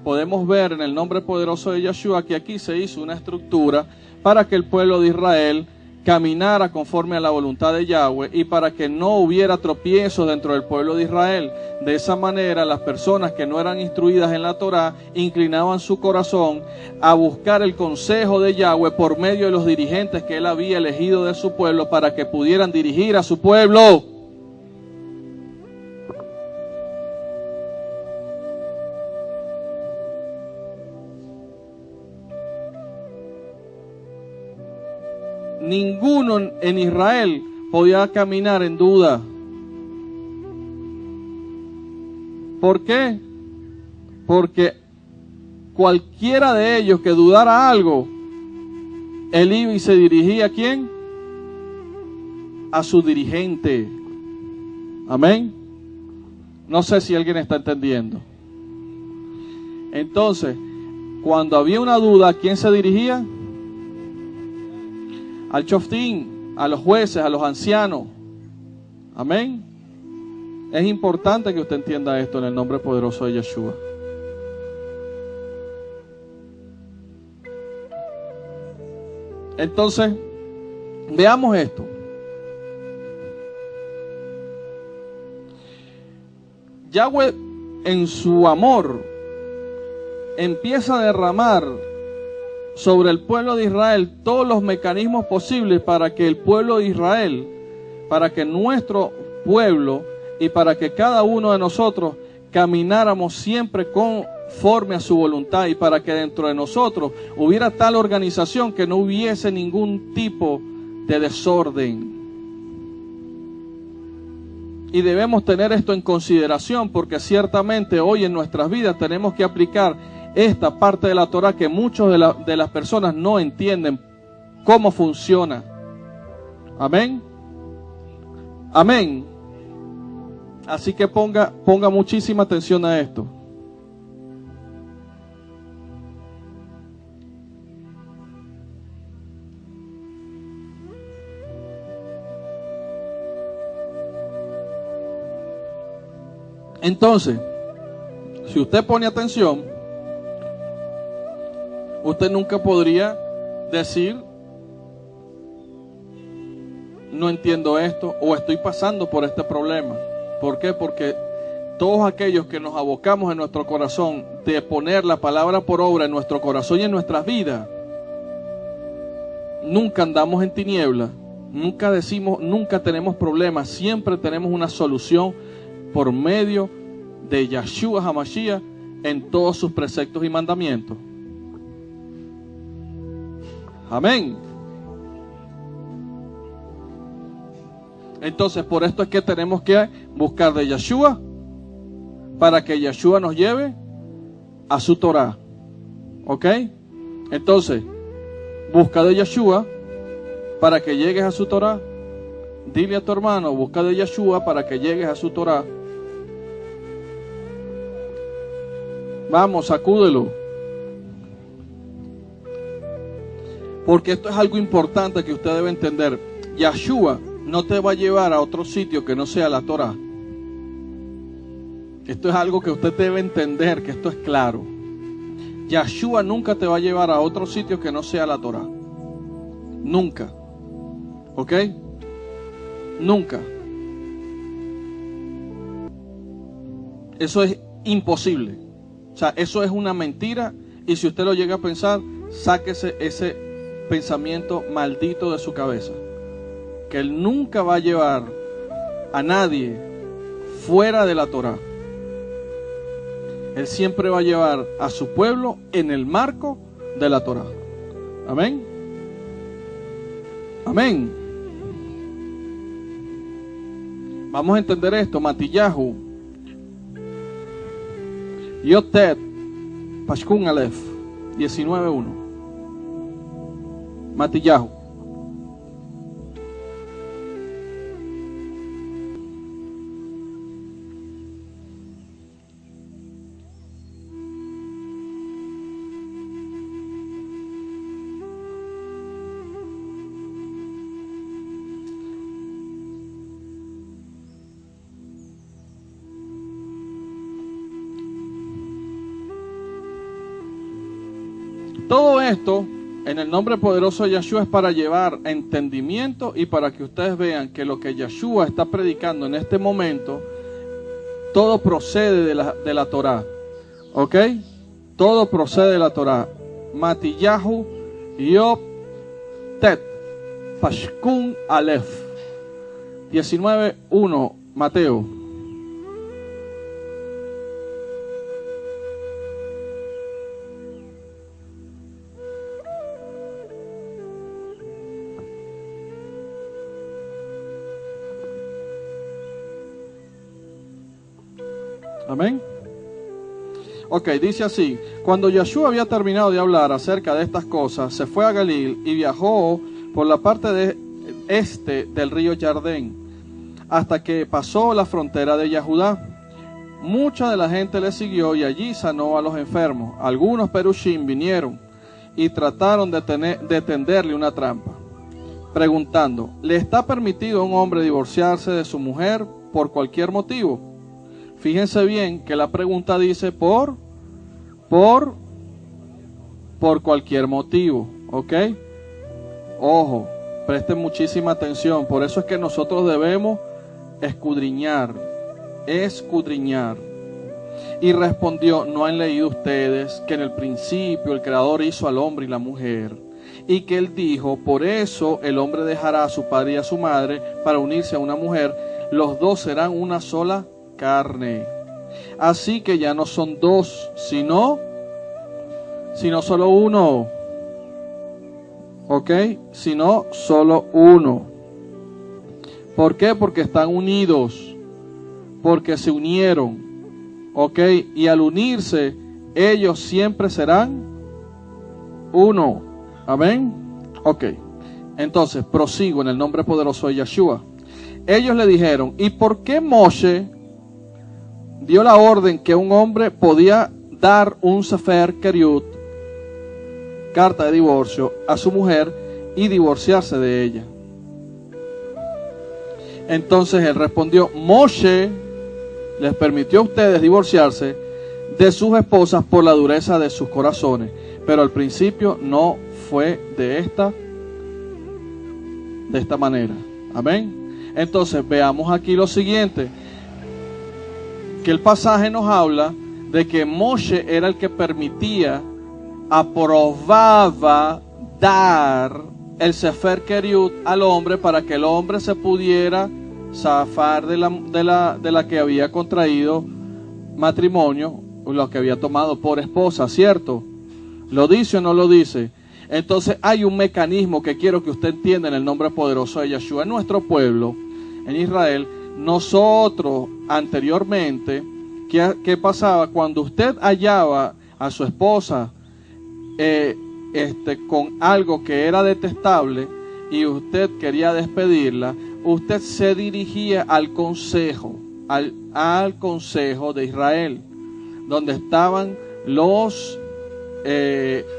Podemos ver en el nombre poderoso de Yeshua que aquí se hizo una estructura para que el pueblo de Israel caminara conforme a la voluntad de Yahweh y para que no hubiera tropiezos dentro del pueblo de Israel. De esa manera, las personas que no eran instruidas en la Torá inclinaban su corazón a buscar el consejo de Yahweh por medio de los dirigentes que él había elegido de su pueblo para que pudieran dirigir a su pueblo. Ninguno en Israel podía caminar en duda. ¿Por qué? Porque cualquiera de ellos que dudara algo, él iba y se dirigía ¿a quién? A su dirigente. Amén. No sé si alguien está entendiendo. Entonces, cuando había una duda, ¿a quién se dirigía? Al Shoftim, a los jueces, a los ancianos. Amén. Es importante que usted entienda esto en el nombre poderoso de Yeshua. Entonces, veamos esto. Yahweh, en su amor, empieza a derramar sobre el pueblo de Israel todos los mecanismos posibles para que el pueblo de Israel, para que nuestro pueblo y para que cada uno de nosotros camináramos siempre conforme a su voluntad y para que dentro de nosotros hubiera tal organización que no hubiese ningún tipo de desorden. Y debemos tener esto en consideración porque ciertamente hoy en nuestras vidas tenemos que aplicar esta parte de la Torah que muchos de las personas no entienden cómo funciona. Amén. Amén. Así que ponga muchísima atención a esto. Entonces, si usted pone atención, usted nunca podría decir, no entiendo esto o estoy pasando por este problema. ¿Por qué? Porque todos aquellos que nos abocamos en nuestro corazón de poner la palabra por obra en nuestro corazón y en nuestras vidas, nunca andamos en tinieblas, nunca tenemos problemas, siempre tenemos una solución por medio de Yeshua HaMashiach en todos sus preceptos y mandamientos. Amén. Entonces, por esto es que tenemos que buscar de Yeshua para que Yeshua nos lleve a su Torah. ¿Ok? Entonces, busca de Yeshua para que llegues a su Torah. Dile a tu hermano, busca de Yeshua para que llegues a su Torah. Vamos, sacúdelo. Porque esto es algo importante que usted debe entender. Yeshua no te va a llevar a otro sitio que no sea la Torah. Esto es algo que usted debe entender, que esto es claro. Yeshua nunca te va a llevar a otro sitio que no sea la Torah. Nunca. ¿Ok? Nunca. Eso es imposible. O sea, eso es una mentira. Y si usted lo llega a pensar, sáquese ese pensamiento maldito de su cabeza. Que él nunca va a llevar a nadie fuera de la Torah. Él siempre va a llevar a su pueblo en el marco de la Torah. Amén. Amén. Vamos a entender esto. Matillahu Yotet Pashkun Aleph 19:1. Matillahu. todo esto, en el nombre poderoso de Yeshua, es para llevar entendimiento y para que ustedes vean que lo que Yeshua está predicando en este momento, todo procede de la Torá. ¿Ok? Todo procede de la Torá. Matillahu Yop Tet Pashkun Aleph 19:1 Mateo. Amén. Ok, dice así: cuando Yeshua había terminado de hablar acerca de estas cosas, se fue a Galil y viajó por la parte de este del río Jardén, hasta que pasó la frontera de Yahudá. Mucha de la gente le siguió y allí sanó a los enfermos. Algunos perushim vinieron y trataron de tenderle una trampa, preguntando: ¿le está permitido a un hombre divorciarse de su mujer por cualquier motivo? Fíjense bien que la pregunta dice por cualquier motivo, ¿ok? Ojo, presten muchísima atención. Por eso es que nosotros debemos escudriñar. Y respondió: ¿no han leído ustedes que en el principio el Creador hizo al hombre y la mujer? Y que Él dijo: por eso el hombre dejará a su padre y a su madre para unirse a una mujer, los dos serán una sola carne. Así que ya no son dos, sino solo uno. ¿Ok? Sino solo uno. ¿Por qué? Porque están unidos. Porque se unieron. ¿Ok? Y al unirse, ellos siempre serán uno. Amén. Ok. Entonces, prosigo en el nombre poderoso de Yeshua. Ellos le dijeron: ¿y por qué Moshe dio la orden que un hombre podía dar un sefer keriut, carta de divorcio, a su mujer y divorciarse de ella? Entonces él respondió: Moshe les permitió a ustedes divorciarse de sus esposas por la dureza de sus corazones, pero al principio no fue de esta manera. Amén. Entonces veamos aquí lo siguiente, que el pasaje nos habla de que Moshe era el que permitía, aprobaba dar el sefer keriut al hombre para que el hombre se pudiera zafar de la que había contraído matrimonio, lo que había tomado por esposa, ¿cierto? ¿Lo dice o no lo dice? Entonces hay un mecanismo que quiero que usted entienda en el nombre poderoso de Yeshua. En nuestro pueblo, en Israel, nosotros anteriormente, ¿qué pasaba? Cuando usted hallaba a su esposa con algo que era detestable y usted quería despedirla, usted se dirigía al consejo, al consejo de Israel, donde estaban los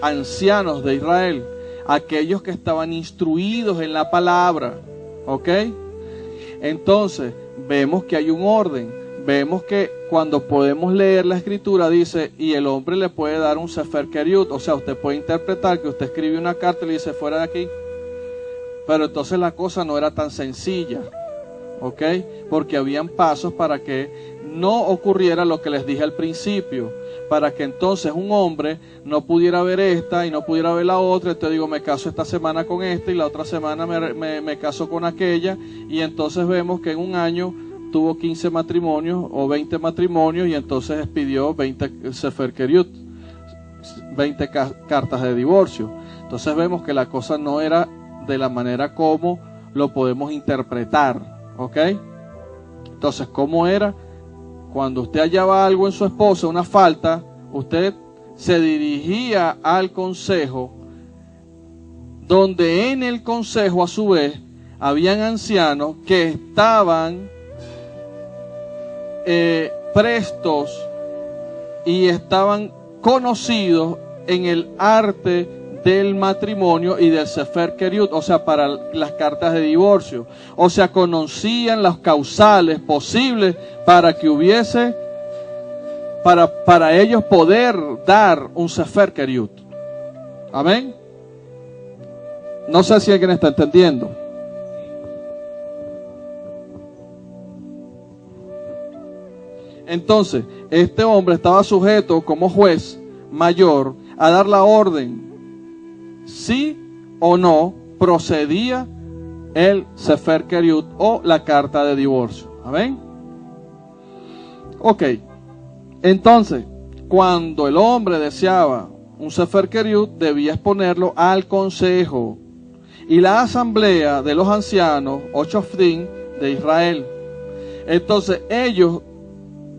ancianos de Israel, aquellos que estaban instruidos en la palabra, ¿ok? Entonces, vemos que hay un orden, vemos que cuando podemos leer la escritura dice, y el hombre le puede dar un sefer keriut, o sea, usted puede interpretar que usted escribe una carta y le dice: fuera de aquí. Pero entonces la cosa no era tan sencilla, ¿ok? Porque habían pasos para que no ocurriera lo que les dije al principio, para que entonces un hombre no pudiera ver esta y no pudiera ver la otra. Entonces digo, me caso esta semana con esta y la otra semana me caso con aquella, y entonces vemos que en un año tuvo 15 matrimonios o 20 matrimonios, y entonces expidió 20 sefer keriut, 20 cartas de divorcio. Entonces vemos que la cosa no era de la manera como lo podemos interpretar, ¿ok? Entonces, ¿cómo era? Cuando usted hallaba algo en su esposa, una falta, usted se dirigía al consejo, donde en el consejo a su vez habían ancianos que estaban prestos y estaban conocidos en el arte del matrimonio y del sefer keriut, o sea, para las cartas de divorcio. O sea, conocían las causales posibles para que hubiese, para ellos poder dar un sefer keriut. Amén. No sé si alguien está entendiendo. Entonces, este hombre estaba sujeto como juez mayor a dar la orden, sí o no procedía el Sefer Keriut o la carta de divorcio. Amén. Ok. Entonces, cuando el hombre deseaba un Sefer Keriut, debía exponerlo al consejo y la asamblea de los ancianos, o Shoftim, de Israel. Entonces, ellos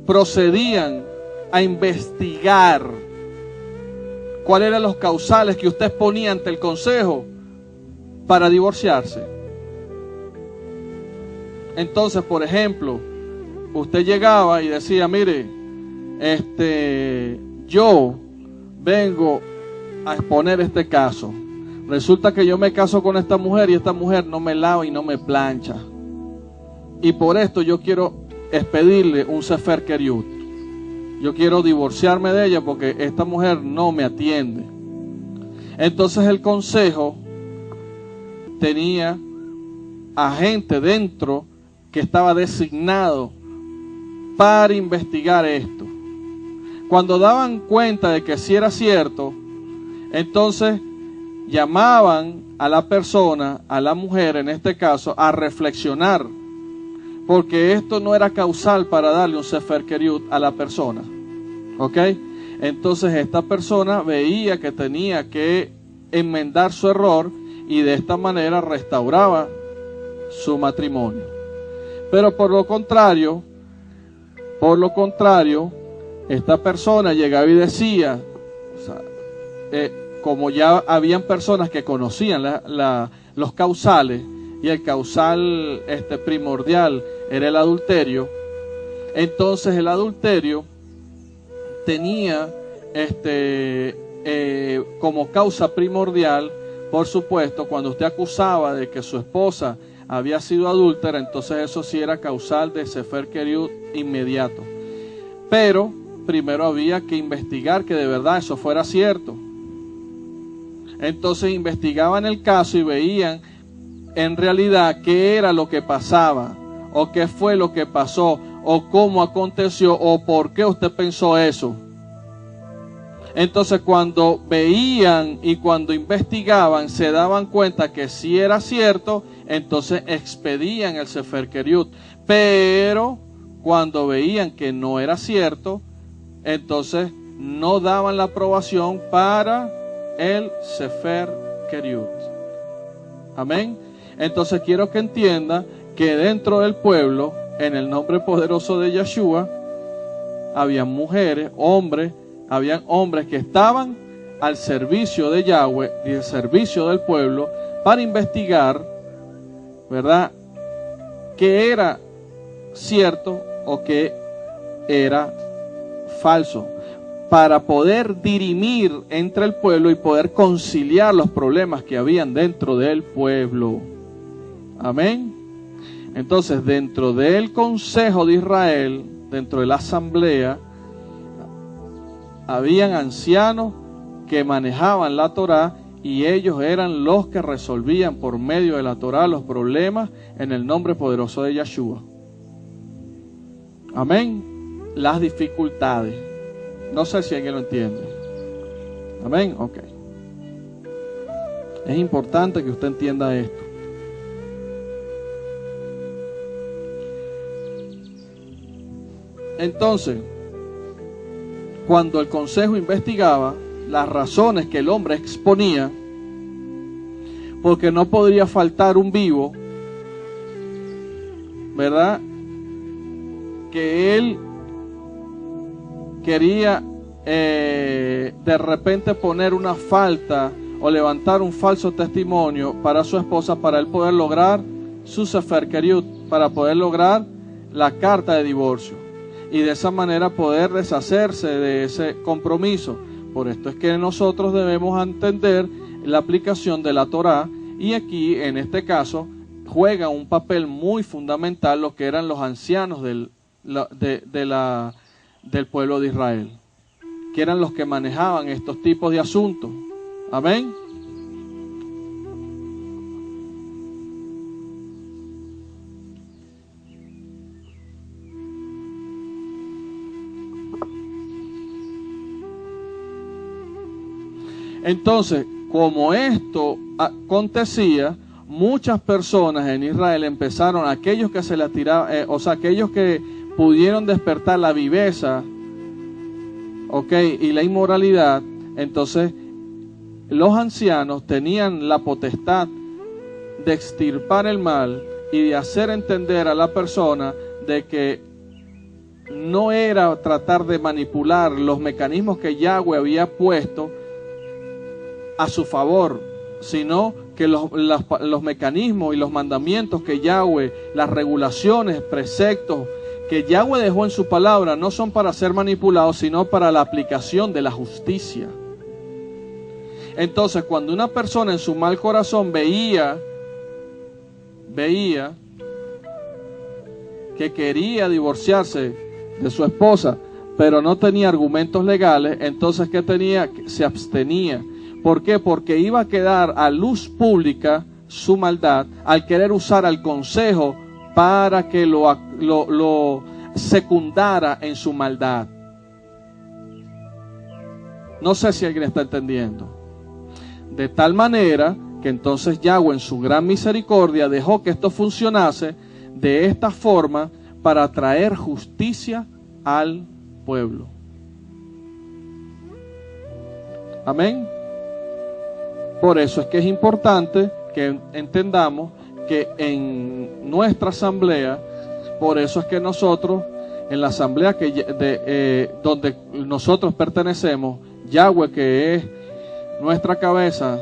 procedían a investigar cuáles eran los causales que usted ponía ante el consejo para divorciarse. Entonces, por ejemplo, usted llegaba y decía, mire, yo vengo a exponer este caso. Resulta que yo me caso con esta mujer y esta mujer no me lava y no me plancha. Y por esto yo quiero expedirle un Sefer Keriut. Yo quiero divorciarme de ella porque esta mujer no me atiende. Entonces el consejo tenía a gente dentro que estaba designado para investigar esto. Cuando daban cuenta de que sí era cierto, entonces llamaban a la persona, a la mujer en este caso, a reflexionar, porque esto no era causal para darle un Sefer Keriut a la persona. ¿Ok? Entonces esta persona veía que tenía que enmendar su error y de esta manera restauraba su matrimonio. Pero por lo contrario, esta persona llegaba y decía, como ya habían personas que conocían los causales, y el causal primordial era el adulterio, entonces el adulterio tenía como causa primordial, por supuesto, cuando usted acusaba de que su esposa había sido adúltera, entonces eso sí era causal de Sefer Keriut inmediato. Pero primero había que investigar que de verdad eso fuera cierto. Entonces investigaban el caso y veían en realidad qué era lo que pasaba, o qué fue lo que pasó, o cómo aconteció, o por qué usted pensó eso. Entonces cuando veían y cuando investigaban se daban cuenta que sí era cierto, entonces expedían el Sefer Keriut. Pero cuando veían que no era cierto, entonces no daban la aprobación para el Sefer Keriut. Amén. Entonces quiero que entienda que dentro del pueblo, en el nombre poderoso de Yeshua, había mujeres, habían hombres que estaban al servicio de Yahweh y al servicio del pueblo para investigar, ¿verdad?, qué era cierto o qué era falso, para poder dirimir entre el pueblo y poder conciliar los problemas que habían dentro del pueblo. Amén. Entonces, dentro del Consejo de Israel, dentro de la asamblea, habían ancianos que manejaban la Torá y ellos eran los que resolvían por medio de la Torá los problemas en el nombre poderoso de Yeshua. Amén. Las dificultades. No sé si alguien lo entiende. Amén. Ok. Es importante que usted entienda esto. Entonces, cuando el consejo investigaba las razones que el hombre exponía, porque no podría faltar un vivo, ¿verdad?, que él quería de repente poner una falta o levantar un falso testimonio para su esposa, para él poder lograr su Sefer Keriut, para poder lograr la carta de divorcio y de esa manera poder deshacerse de ese compromiso. Por esto es que nosotros debemos entender la aplicación de la Torá, y aquí en este caso juega un papel muy fundamental lo que eran los ancianos del pueblo de Israel, que eran los que manejaban estos tipos de asuntos. Amén. Entonces, como esto acontecía, muchas personas en Israel empezaron, aquellos que se les tiraban, aquellos que pudieron despertar la viveza, y la inmoralidad, entonces los ancianos tenían la potestad de extirpar el mal y de hacer entender a la persona de que no era tratar de manipular los mecanismos que Yahweh había puesto a su favor, sino que los mecanismos y los mandamientos que Yahweh, las regulaciones, preceptos que Yahweh dejó en su palabra no son para ser manipulados, sino para la aplicación de la justicia. Entonces, cuando una persona en su mal corazón veía que quería divorciarse de su esposa, pero no tenía argumentos legales, entonces ¿qué tenía? Se abstenía. ¿Por qué? Porque iba a quedar a luz pública su maldad al querer usar al consejo para que lo secundara en su maldad. No sé si alguien está entendiendo. De tal manera que entonces Yahweh en su gran misericordia dejó que esto funcionase de esta forma para traer justicia al pueblo. Amén. Por eso es que es importante que entendamos que en nuestra asamblea, por eso es que nosotros, en la asamblea donde nosotros pertenecemos, Yahweh, que es nuestra cabeza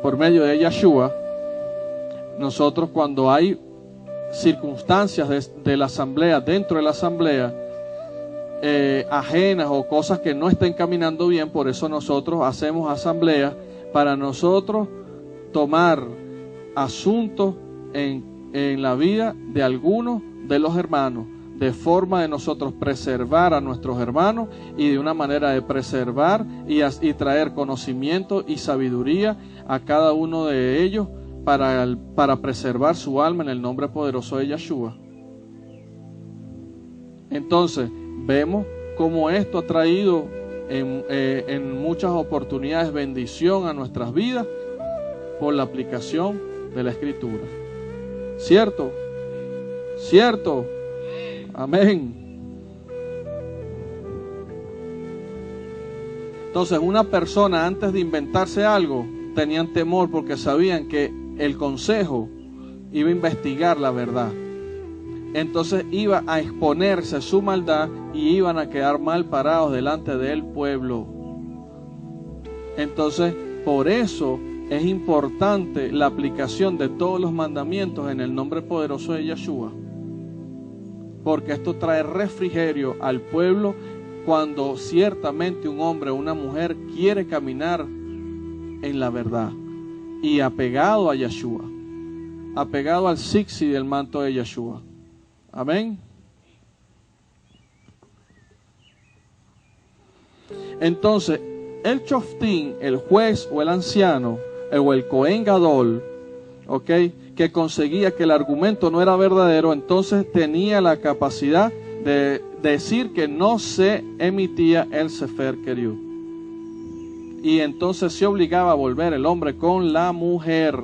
por medio de Yeshua, nosotros cuando hay circunstancias de la asamblea, dentro de la asamblea, ajenas o cosas que no estén caminando bien, por eso nosotros hacemos asambleas para nosotros tomar asuntos en la vida de algunos de los hermanos, de forma de nosotros preservar a nuestros hermanos y de una manera de preservar y traer conocimiento y sabiduría a cada uno de ellos para preservar su alma en el nombre poderoso de Yeshua. Entonces, vemos cómo esto ha traído en muchas oportunidades bendición a nuestras vidas por la aplicación de la Escritura. ¿Cierto? ¿Cierto? Amén. Entonces, una persona antes de inventarse algo, tenían temor porque sabían que el consejo iba a investigar la verdad. Entonces iba a exponerse su maldad y iban a quedar mal parados delante del pueblo. Entonces, por eso es importante la aplicación de todos los mandamientos en el nombre poderoso de Yeshua. Porque esto trae refrigerio al pueblo cuando ciertamente un hombre o una mujer quiere caminar en la verdad y apegado a Yeshua, apegado al zixi del manto de Yeshua. Amén. Entonces, el Shoftim, el juez o el anciano, o el Cohen Gadol, que conseguía que el argumento no era verdadero, entonces tenía la capacidad de decir que no se emitía el Sefer Keriut. Y entonces se obligaba a volver el hombre con la mujer.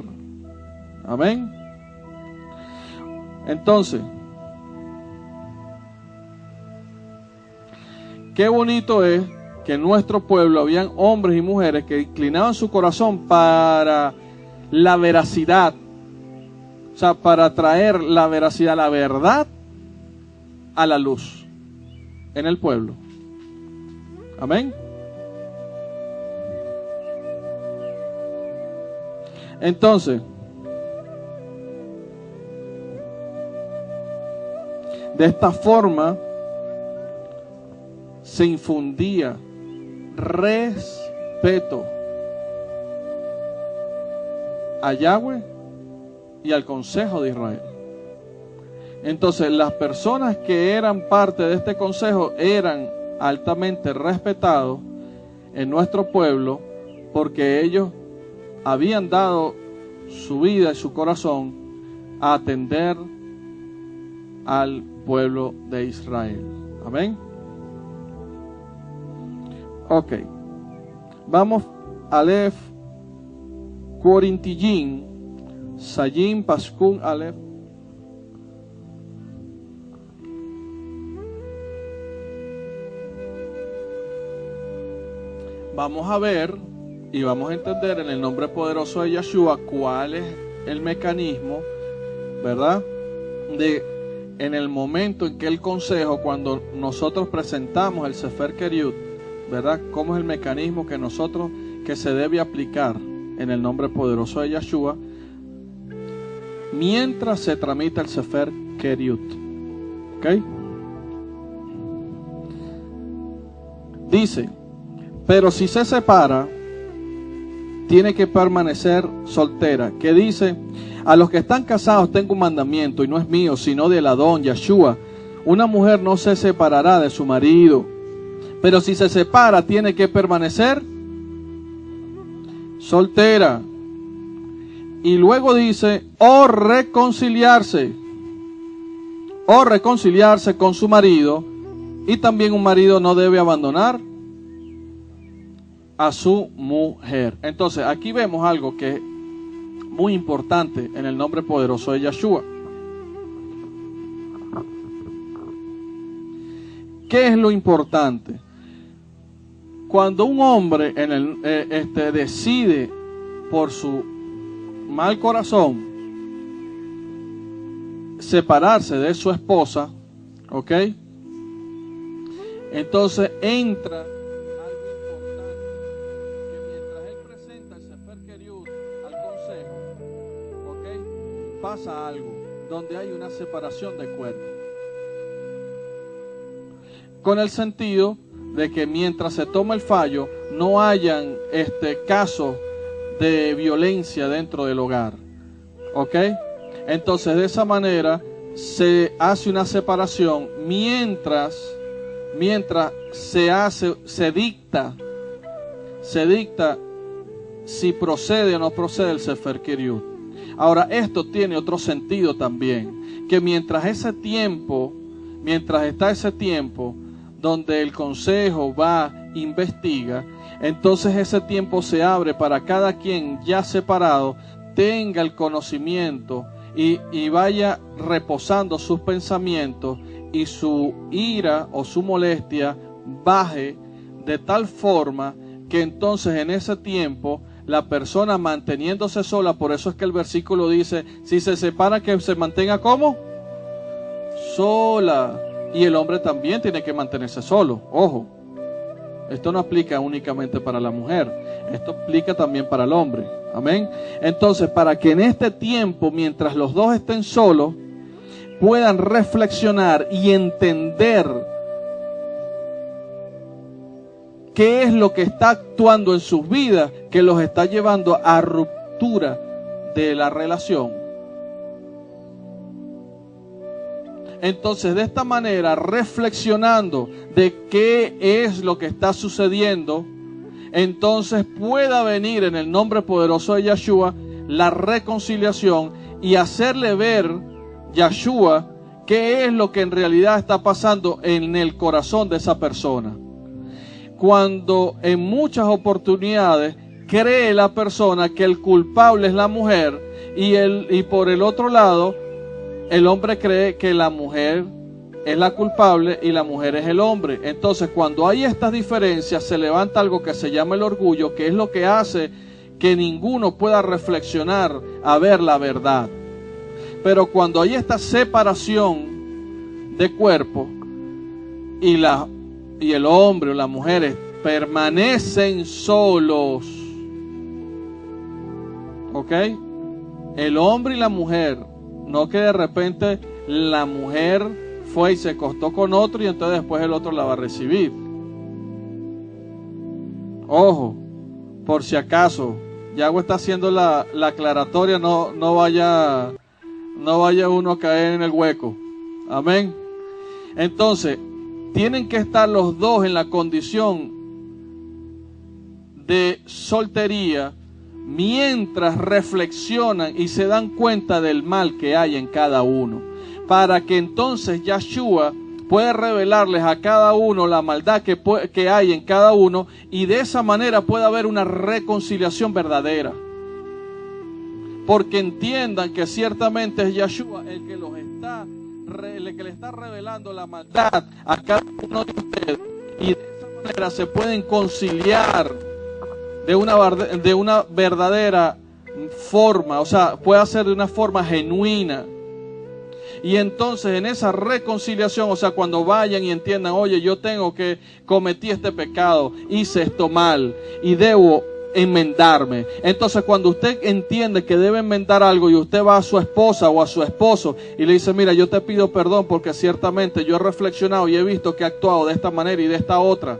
Amén. Entonces, qué bonito es que en nuestro pueblo habían hombres y mujeres que inclinaban su corazón para la veracidad, o sea, para traer la veracidad, la verdad a la luz en el pueblo. Amén. Entonces, de esta forma se infundía respeto a Yahweh y al Consejo de Israel. Entonces, las personas que eran parte de este consejo eran altamente respetados en nuestro pueblo porque ellos habían dado su vida y su corazón a atender al pueblo de Israel. Amén. Ok. Vamos Aleph Corintillín Sayim Paskun Aleph. Vamos a ver y vamos a entender en el nombre poderoso de Yeshua cuál es el mecanismo, ¿verdad? En el momento en que el consejo, cuando nosotros presentamos el Sefer Keriut, ¿verdad? ¿Cómo es el mecanismo que se debe aplicar en el nombre poderoso de Yeshua mientras se tramita el Sefer Keriut? ¿Ok? Dice, pero si se separa, tiene que permanecer soltera. Que dice, a los que están casados tengo un mandamiento, y no es mío, sino del Adón, Yeshua. Una mujer no se separará de su marido, pero si se separa, tiene que permanecer soltera. Y luego dice, o reconciliarse con su marido, y también un marido no debe abandonar a su mujer. Entonces aquí vemos algo que es muy importante en el nombre poderoso de Yeshua. ¿Qué es lo importante? Cuando un hombre decide por su mal corazón separarse de su esposa, ¿ok? Entonces entra pasa algo donde hay una separación de cuerpo, con el sentido de que mientras se toma el fallo no hayan casos de violencia dentro del hogar, ¿ok? Entonces de esa manera se hace una separación mientras se dicta si procede o no procede el Sefer Keriut. Ahora, esto tiene otro sentido también, que mientras está ese tiempo donde el consejo va, investiga, entonces ese tiempo se abre para cada quien ya separado tenga el conocimiento y vaya reposando sus pensamientos y su ira o su molestia baje de tal forma que entonces en ese tiempo la persona manteniéndose sola, por eso es que el versículo dice, si se separa que se mantenga ¿cómo? Sola. Y el hombre también tiene que mantenerse solo. Ojo, esto no aplica únicamente para la mujer, esto aplica también para el hombre. Amén. Entonces, para que en este tiempo, mientras los dos estén solos, puedan reflexionar y entender qué es lo que está actuando en sus vidas que los está llevando a ruptura de la relación. Entonces, de esta manera, reflexionando de qué es lo que está sucediendo, entonces pueda venir en el nombre poderoso de Yeshua la reconciliación y hacerle ver Yeshua qué es lo que en realidad está pasando en el corazón de esa persona. Cuando en muchas oportunidades cree la persona que el culpable es la mujer y por el otro lado el hombre cree que la mujer es la culpable y la mujer es el hombre. Entonces, cuando hay estas diferencias, se levanta algo que se llama el orgullo, que es lo que hace que ninguno pueda reflexionar a ver la verdad. Pero cuando hay esta separación de cuerpo y el hombre o las mujeres permanecen solos, ¿ok? El hombre y la mujer, no que de repente la mujer fue y se acostó con otro y entonces después el otro la va a recibir. Ojo, por si acaso, Yahweh está haciendo la aclaratoria, no vaya uno a caer en el hueco. Amén. Entonces, tienen que estar los dos en la condición de soltería mientras reflexionan y se dan cuenta del mal que hay en cada uno, para que entonces Yahshua pueda revelarles a cada uno la maldad que hay en cada uno, y de esa manera pueda haber una reconciliación verdadera, porque entiendan que ciertamente es Yahshua el que le está revelando la maldad a cada uno de ustedes, y de esa manera se pueden conciliar de una verdadera forma, o sea, puede ser de una forma genuina. Y entonces en esa reconciliación, o sea, cuando vayan y entiendan, oye, cometí este pecado, hice esto mal y debo enmendarme. Entonces cuando usted entiende que debe enmendar algo y usted va a su esposa o a su esposo y le dice, mira, yo te pido perdón porque ciertamente yo he reflexionado y he visto que he actuado de esta manera y de esta otra.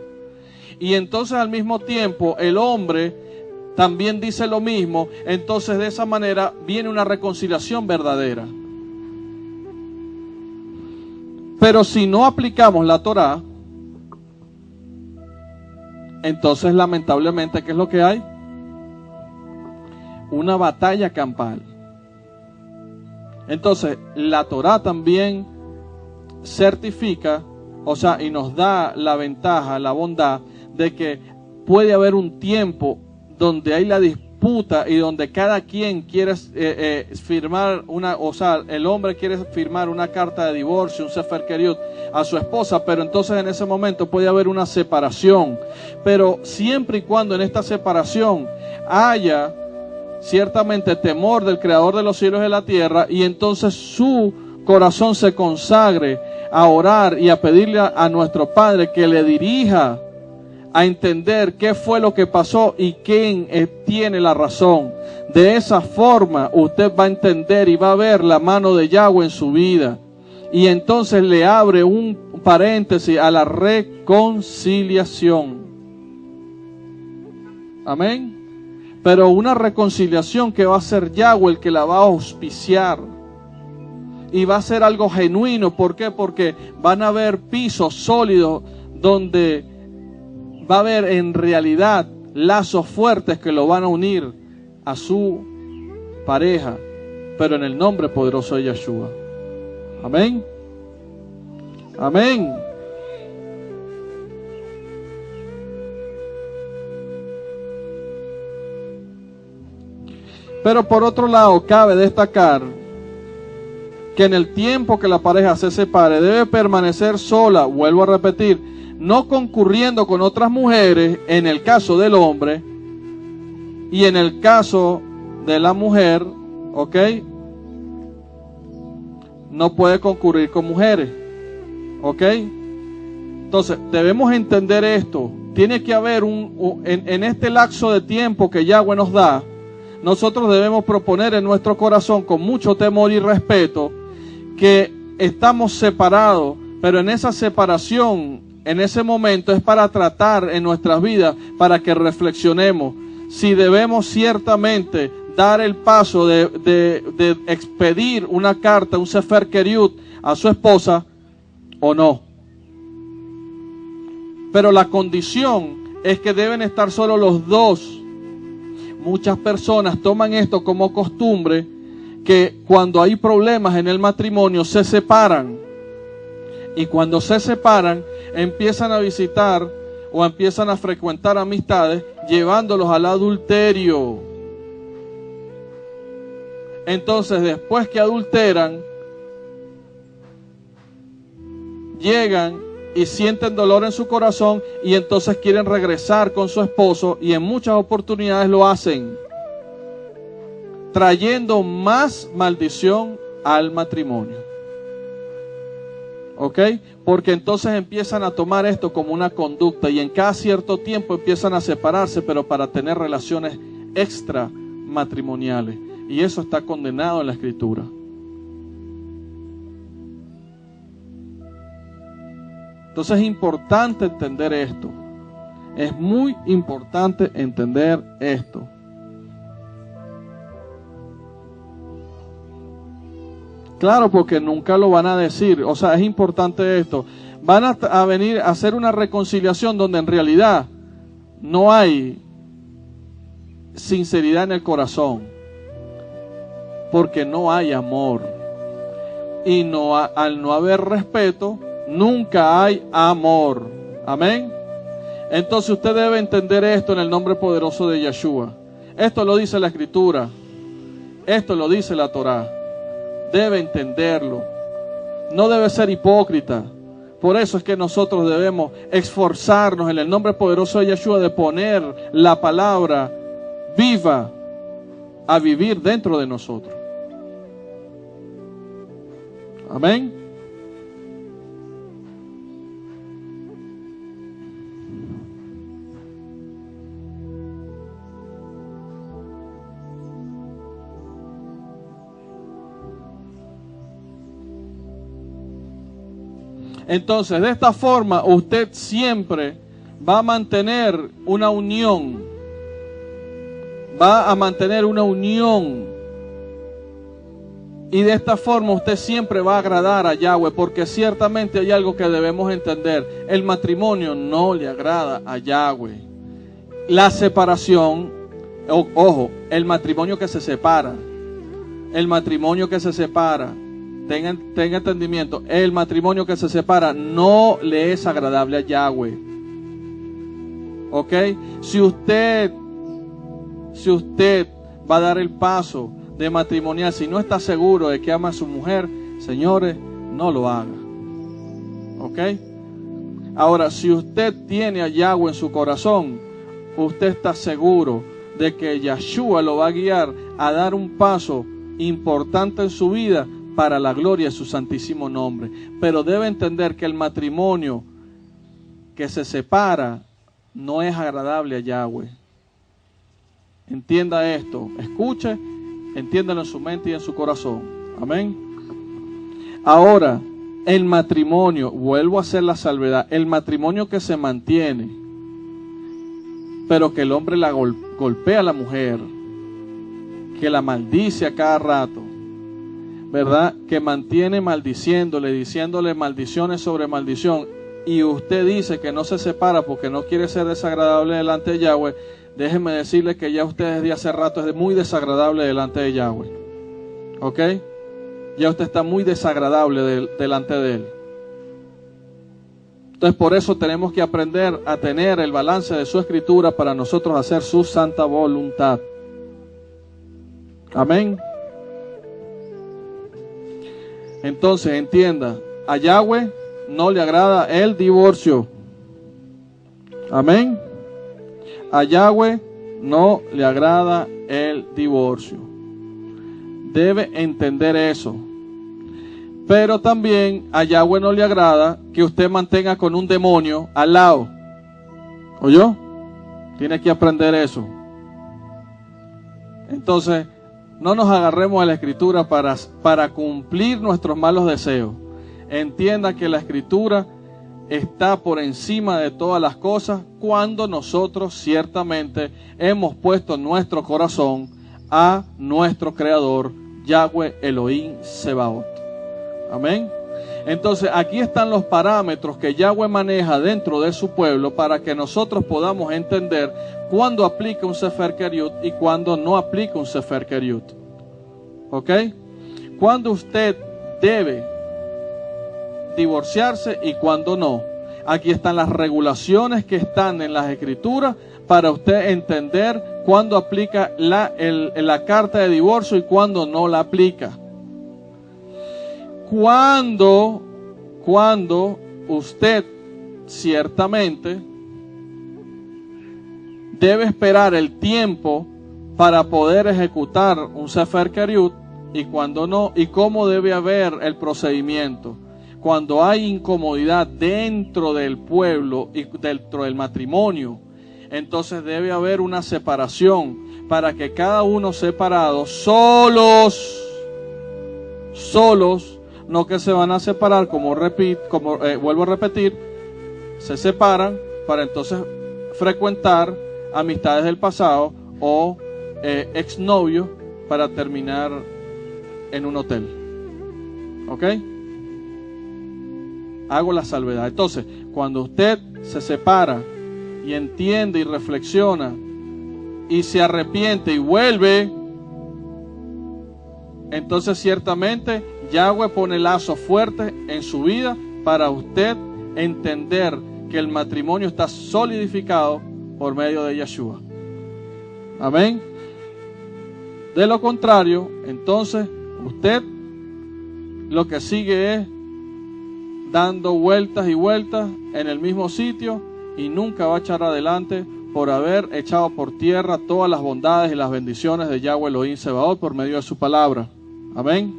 Y entonces al mismo tiempo el hombre también dice lo mismo, entonces de esa manera viene una reconciliación verdadera. Pero si no aplicamos la Torá, entonces lamentablemente, ¿qué es lo que hay? Una batalla campal. Entonces la Torá también certifica, o sea, y nos da la ventaja, la bondad de que puede haber un tiempo donde hay la disputa y donde cada quien quiere firmar el hombre quiere firmar una carta de divorcio, un sefer keriut a su esposa, pero entonces en ese momento puede haber una separación. Pero siempre y cuando en esta separación haya ciertamente temor del Creador de los cielos y de la tierra, y entonces su corazón se consagre a orar y a pedirle a nuestro Padre que le dirija a entender qué fue lo que pasó y quién tiene la razón. De esa forma usted va a entender y va a ver la mano de Yahweh en su vida, y entonces le abre un paréntesis a la reconciliación. Amén. Pero una reconciliación que va a ser Yahweh el que la va a auspiciar, y va a ser algo genuino. ¿Por qué? Porque van a haber pisos sólidos donde va a haber en realidad lazos fuertes que lo van a unir a su pareja, pero en el nombre poderoso de Yahshua. Amén. Amén. Pero por otro lado, cabe destacar que en el tiempo que la pareja se separe, debe permanecer sola, vuelvo a repetir, no concurriendo con otras mujeres en el caso del hombre, y en el caso de la mujer, ¿ok? No puede concurrir con mujeres, ¿ok? Entonces, debemos entender esto. Tiene que haber en este lapso de tiempo que Yahweh nos da, nosotros debemos proponer en nuestro corazón con mucho temor y respeto que estamos separados, pero en esa separación, en ese momento es para tratar en nuestras vidas, para que reflexionemos si debemos ciertamente dar el paso de expedir una carta, un sefer keriut a su esposa o no. Pero la condición es que deben estar solo los dos. Muchas personas toman esto como costumbre, que cuando hay problemas en el matrimonio se separan. Y cuando se separan, empiezan a visitar o empiezan a frecuentar amistades, llevándolos al adulterio. Entonces, después que adulteran, llegan y sienten dolor en su corazón, y entonces quieren regresar con su esposo, y en muchas oportunidades lo hacen, trayendo más maldición al matrimonio. ¿Ok? Porque entonces empiezan a tomar esto como una conducta, y en cada cierto tiempo empiezan a separarse, pero para tener relaciones extramatrimoniales. Y eso está condenado en la Escritura. Entonces es importante entender esto. Es muy importante entender esto. Claro, porque nunca lo van a decir. O sea, es importante esto. Van a venir a hacer una reconciliación donde en realidad no hay sinceridad en el corazón, porque no hay amor. Y al no haber respeto, nunca hay amor. Amén. Entonces usted debe entender esto en el nombre poderoso de Yeshua. Esto lo dice la Escritura. Esto lo dice la Torá. Debe entenderlo. No debe ser hipócrita. Por eso es que nosotros debemos esforzarnos en el nombre poderoso de Yeshua de poner la palabra viva a vivir dentro de nosotros. Amén. Entonces, de esta forma, usted siempre va a mantener una unión. Va a mantener una unión. Y de esta forma usted siempre va a agradar a Yahweh, porque ciertamente hay algo que debemos entender. El matrimonio no le agrada a Yahweh. La separación, ojo, el matrimonio que se separa. El matrimonio que se separa. Tenga entendimiento, el matrimonio que se separa no le es agradable a Yahweh. ¿Ok? Si usted va a dar el paso de matrimonial, si no está seguro de que ama a su mujer, señores, no lo haga. ¿Ok? Ahora, si usted tiene a Yahweh en su corazón, usted está seguro de que Yeshua lo va a guiar a dar un paso importante en su vida para la gloria de su santísimo nombre. Pero debe entender que el matrimonio que se separa no es agradable a Yahweh. Entienda esto, escuche, entiéndalo en su mente y en su corazón. Amén. Ahora, el matrimonio, vuelvo a hacer la salvedad, el matrimonio que se mantiene, pero que el hombre la golpea a la mujer, que la maldice a cada rato, ¿verdad? Que mantiene diciéndole maldiciones sobre maldición, y usted dice que no se separa porque no quiere ser desagradable delante de Yahweh. Déjeme decirle que ya usted desde hace rato es muy desagradable delante de Yahweh. ¿Ok? Ya usted está muy desagradable delante de Él. Entonces por eso tenemos que aprender a tener el balance de su escritura para nosotros hacer su santa voluntad. Amén. Entonces entienda, a Yahweh no le agrada el divorcio. Amén. A Yahweh no le agrada el divorcio. Debe entender eso. Pero también a Yahweh no le agrada que usted mantenga con un demonio al lado. ¿Oyó? Tiene que aprender eso. Entonces, no nos agarremos a la Escritura para cumplir nuestros malos deseos. Entienda que la Escritura está por encima de todas las cosas cuando nosotros ciertamente hemos puesto en nuestro corazón a nuestro Creador, Yahweh Elohim Sebaot. Amén. Entonces aquí están los parámetros que Yahweh maneja dentro de su pueblo para que nosotros podamos entender cuándo aplica un Sefer Keriut y cuándo no aplica un Sefer Keriut. ¿Ok? Cuándo usted debe divorciarse y cuándo no. Aquí están las regulaciones que están en las Escrituras para usted entender cuándo aplica la carta de divorcio y cuándo no la aplica. Cuando usted ciertamente debe esperar el tiempo para poder ejecutar un Sefer Keriut y cuando no, y cómo debe haber el procedimiento. Cuando hay incomodidad dentro del pueblo y dentro del matrimonio, entonces debe haber una separación para que cada uno separado, solos, no que se van a separar, vuelvo a repetir, se separan para entonces frecuentar amistades del pasado o exnovios para terminar en un hotel. ¿Ok? Hago la salvedad. Entonces, cuando usted se separa y entiende y reflexiona y se arrepiente y vuelve, entonces ciertamente Yahweh pone lazos fuertes en su vida para usted entender que el matrimonio está solidificado por medio de Yeshua. Amén. De lo contrario, entonces usted lo que sigue es dando vueltas y vueltas en el mismo sitio y nunca va a echar adelante por haber echado por tierra todas las bondades y las bendiciones de Yahweh Elohim Sebaot por medio de su palabra. Amén.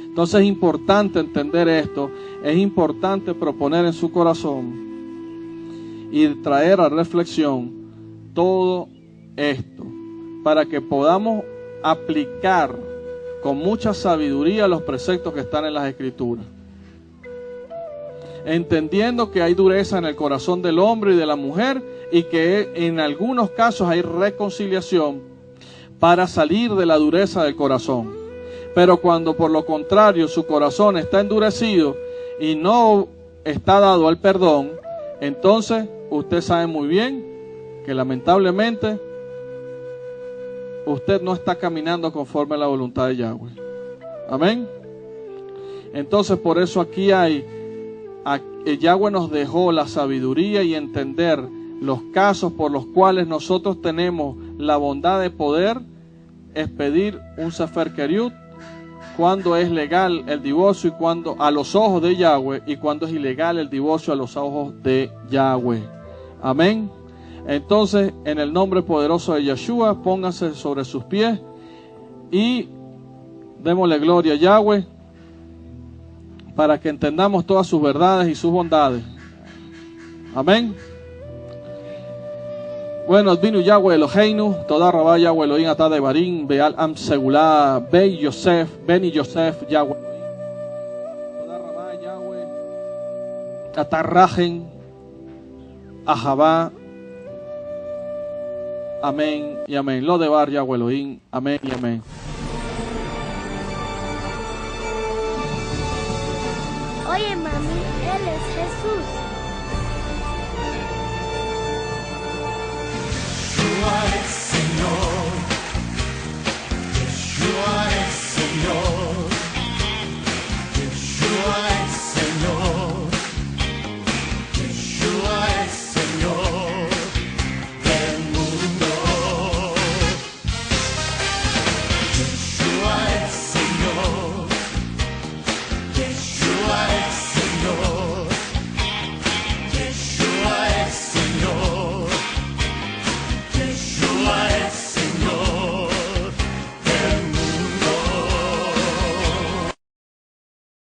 Entonces es importante entender esto, es importante proponer en su corazón y traer a reflexión todo esto para que podamos aplicar con mucha sabiduría los preceptos que están en las Escrituras. Entendiendo que hay dureza en el corazón del hombre y de la mujer y que en algunos casos hay reconciliación para salir de la dureza del corazón. Pero cuando por lo contrario su corazón está endurecido y no está dado al perdón, entonces usted sabe muy bien que lamentablemente usted no está caminando conforme a la voluntad de Yahweh. Amén. Entonces por eso aquí Yahweh nos dejó la sabiduría y entender los casos por los cuales nosotros tenemos la bondad de poder expedir un Sefer Keriut, cuando es legal el divorcio y cuando a los ojos de Yahweh y cuando es ilegal el divorcio a los ojos de Yahweh. Amén. Entonces, en el nombre poderoso de Yeshua, pónganse sobre sus pies y démosle gloria a Yahweh para que entendamos todas sus verdades y sus bondades. Amén. Bueno, vino Yahweh Eloheinu, toda rabá Yahweh Elohim atá de Barín, Beal Am Segulá, Beni Yosef, Yahweh. Toda rabá Yahweh, atá Rajen, Ahabá, amén y amén. Lo de Bar Yahweh Elohim, amén y amén. Oye, mami, Él es Jesús.